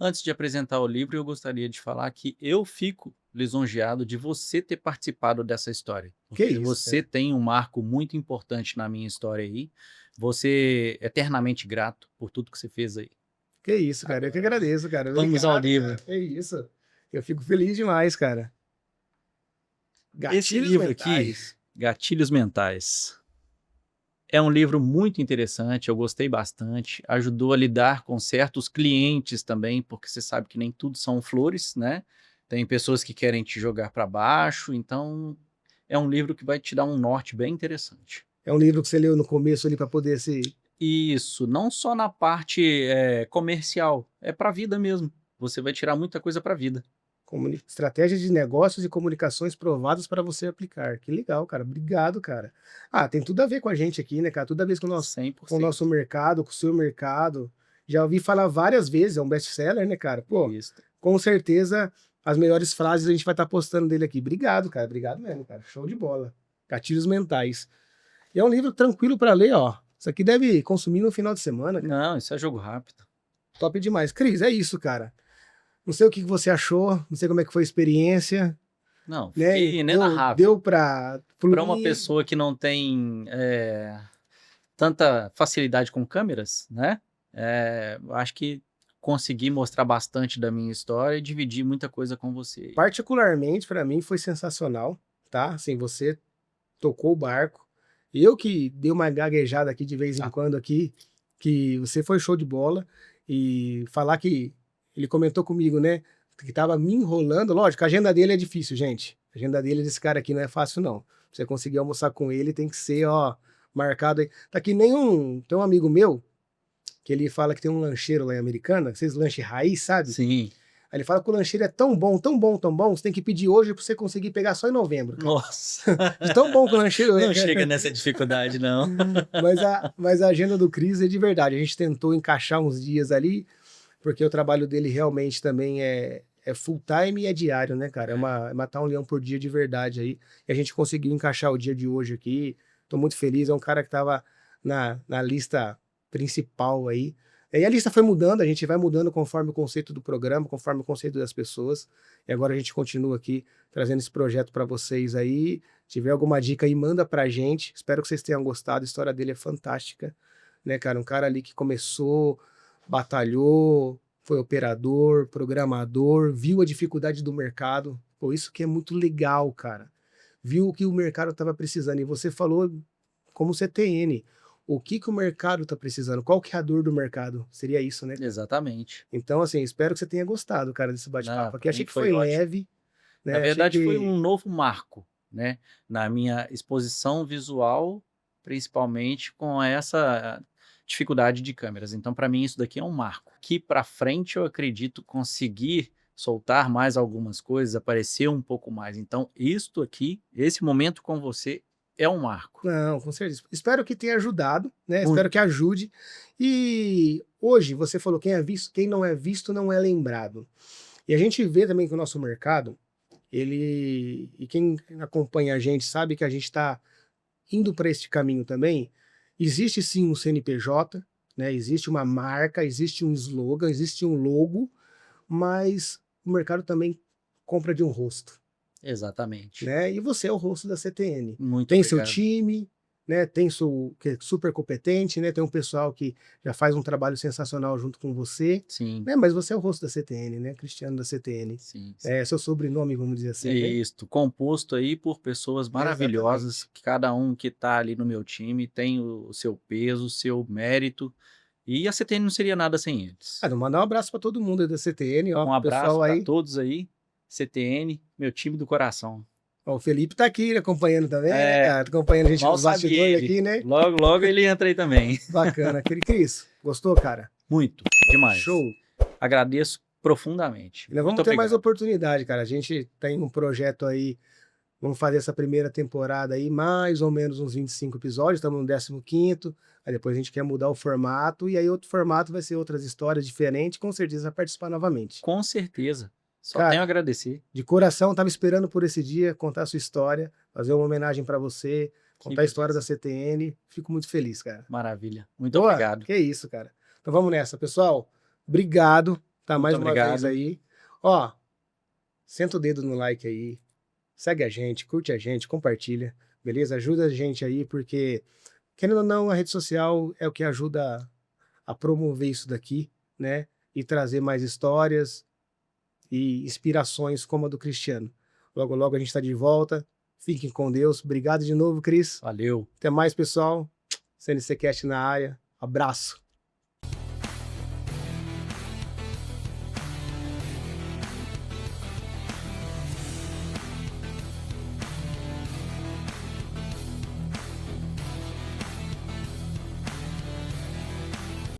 Antes de apresentar o livro, eu gostaria de falar que eu fico lisonjeado de você ter participado dessa história, Que porque isso, você cara? tem um marco muito importante na minha história aí. Você é eternamente grato por tudo que você fez aí. Que isso, cara? Eu que agradeço, cara. Vamos ao Obrigado, livro. cara. Que isso. Eu fico feliz demais, cara. Esse Gatilhos livro aqui, mentais. Gatilhos Mentais, é um livro muito interessante, eu gostei bastante, ajudou a lidar com certos clientes também, porque você sabe que nem tudo são flores, né? Tem pessoas que querem te jogar para baixo, então é um livro que vai te dar um norte bem interessante. É um livro que você leu no começo ali para poder se Isso, não só na parte comercial, é para a vida mesmo. Você vai tirar muita coisa para a vida. estratégias de negócios e comunicações provadas para você aplicar. Que legal, cara. Obrigado, cara. Ah, tem tudo a ver com a gente aqui, né, cara? Tudo a ver com o 100%. nosso mercado, com o seu mercado. Já ouvi falar várias vezes, é um best-seller, né, cara? Pô, Isso. com certeza as melhores frases a gente vai estar postando dele aqui. Obrigado, cara. Obrigado mesmo, cara. Show de bola. Gatilhos mentais. E é um livro tranquilo para ler, ó. Isso aqui deve consumir no final de semana, cara. Não, isso é jogo rápido. Top demais. Cris, é isso, cara. Não sei o que você achou, não sei como é que foi a experiência, Não, né? fiquei Deu inenarrável. para Para uma fluir. pessoa que não tem tanta facilidade com câmeras, né? Acho que consegui mostrar bastante da minha história e dividir muita coisa com você. Particularmente para mim foi sensacional, tá? Assim, você tocou o barco. Eu que dei uma gaguejada aqui de vez em Ah, quando aqui, que você foi show de bola e falar que ele comentou comigo, né, que tava me enrolando. Lógico, a agenda dele é difícil, gente. A agenda dele desse cara aqui não é fácil não. Pra você conseguir almoçar com ele tem que ser, ó, marcado aí. Tá que nem tem um amigo meu que ele fala que tem um lancheiro lá em Americana, aqueles lanche raiz, sabe? sim. Aí ele fala que o lancheiro é tão bom, tão bom, tão bom, você tem que pedir hoje pra você conseguir pegar só em novembro, cara. Nossa, De tão bom que o lancheiro é. não chega nessa dificuldade, não. Mas a agenda do Cris é de verdade. A gente tentou encaixar uns dias ali, porque o trabalho dele realmente também é full time e é diário, né, cara? É matar um leão por dia de verdade aí. E a gente conseguiu encaixar o dia de hoje aqui. Tô muito feliz. É um cara que tava na lista principal aí. E a lista foi mudando, a gente vai mudando conforme o conceito do programa, conforme o conceito das pessoas. E agora a gente continua aqui trazendo esse projeto para vocês aí. Se tiver alguma dica aí, manda pra gente. Espero que vocês tenham gostado. A história dele é fantástica, né, cara? Um cara ali que começou, batalhou, foi operador, programador, viu a dificuldade do mercado. Pô, isso que é muito legal, cara. Viu o que o mercado estava precisando. E você falou como CTN. O que o mercado está precisando? Qual que é a dor do mercado? Seria isso, né, cara? Exatamente. Então, assim, espero que você tenha gostado, cara, desse Não, bate-papo aqui. para Achei mim que foi foi ótimo. leve, Na né? Achei verdade, foi um que novo marco, né? Na minha exposição visual, principalmente com essa dificuldade de câmeras. Então, para mim, isso daqui é um marco. Que para frente eu acredito conseguir soltar mais algumas coisas, aparecer um pouco mais. Então, isto aqui, esse momento com você, é um marco. Não, com certeza. Espero que tenha ajudado, né? Espero que Muito. ajude. E hoje você falou quem é visto, quem não é visto não é lembrado. E a gente vê também que o nosso mercado, e quem acompanha a gente sabe que a gente está indo para este caminho também. Existe sim um CNPJ, né? Existe uma marca, existe um slogan, existe um logo, mas o mercado também compra de um rosto, Exatamente. né? E você é o rosto da CTN. Muito Tem seu obrigado. time, né? Tem que é super competente, né? Tem um pessoal que já faz um trabalho sensacional junto com você, Sim, né? Mas você é o rosto da CTN, né? Cristiano da CTN. sim, sim. É seu sobrenome, vamos dizer É assim, né? isto, composto aí por pessoas maravilhosas, Exatamente. que cada um que tá ali no meu time tem o seu peso, o seu mérito, e a CTN não seria nada sem eles. Não, mandar um abraço para todo mundo aí da CTN, ó, Um pro abraço pessoal para aí. todos aí, CTN, meu time do coração. Ó, o Felipe tá aqui acompanhando também, né, É, cara? Tá acompanhando a gente mal nos sabe bastidores ele, aqui, né? logo, logo ele entra aí também. Bacana. Cris, gostou, cara? Muito, demais. Show. Agradeço profundamente. E nós Muito vamos ter mais obrigado. oportunidade, cara. A gente tem um projeto aí, vamos fazer essa primeira temporada aí, mais ou menos uns 25 episódios, estamos no 15º, aí depois a gente quer mudar o formato, e aí outro formato vai ser outras histórias diferentes, com certeza vai participar novamente. Com certeza. Só tenho a Cara, agradecer. de coração, tava esperando por esse dia, contar a sua história, fazer uma homenagem para você, Que contar a história da beleza. CTN. Fico muito feliz, cara. Maravilha. Muito Pô, obrigado. que isso, cara. Então vamos nessa, pessoal. Obrigado, tá Muito mais uma vez obrigado. aí. Ó, senta o dedo no like aí, segue a gente, curte a gente, compartilha, beleza? Ajuda a gente aí, porque, querendo ou não, a rede social é o que ajuda a promover isso daqui, né? E trazer mais histórias e inspirações como a do Cristiano. Logo, logo a gente está de volta. Fiquem com Deus. Obrigado de novo, Cris. Valeu. Até mais, pessoal. CNC Cast na área. Abraço.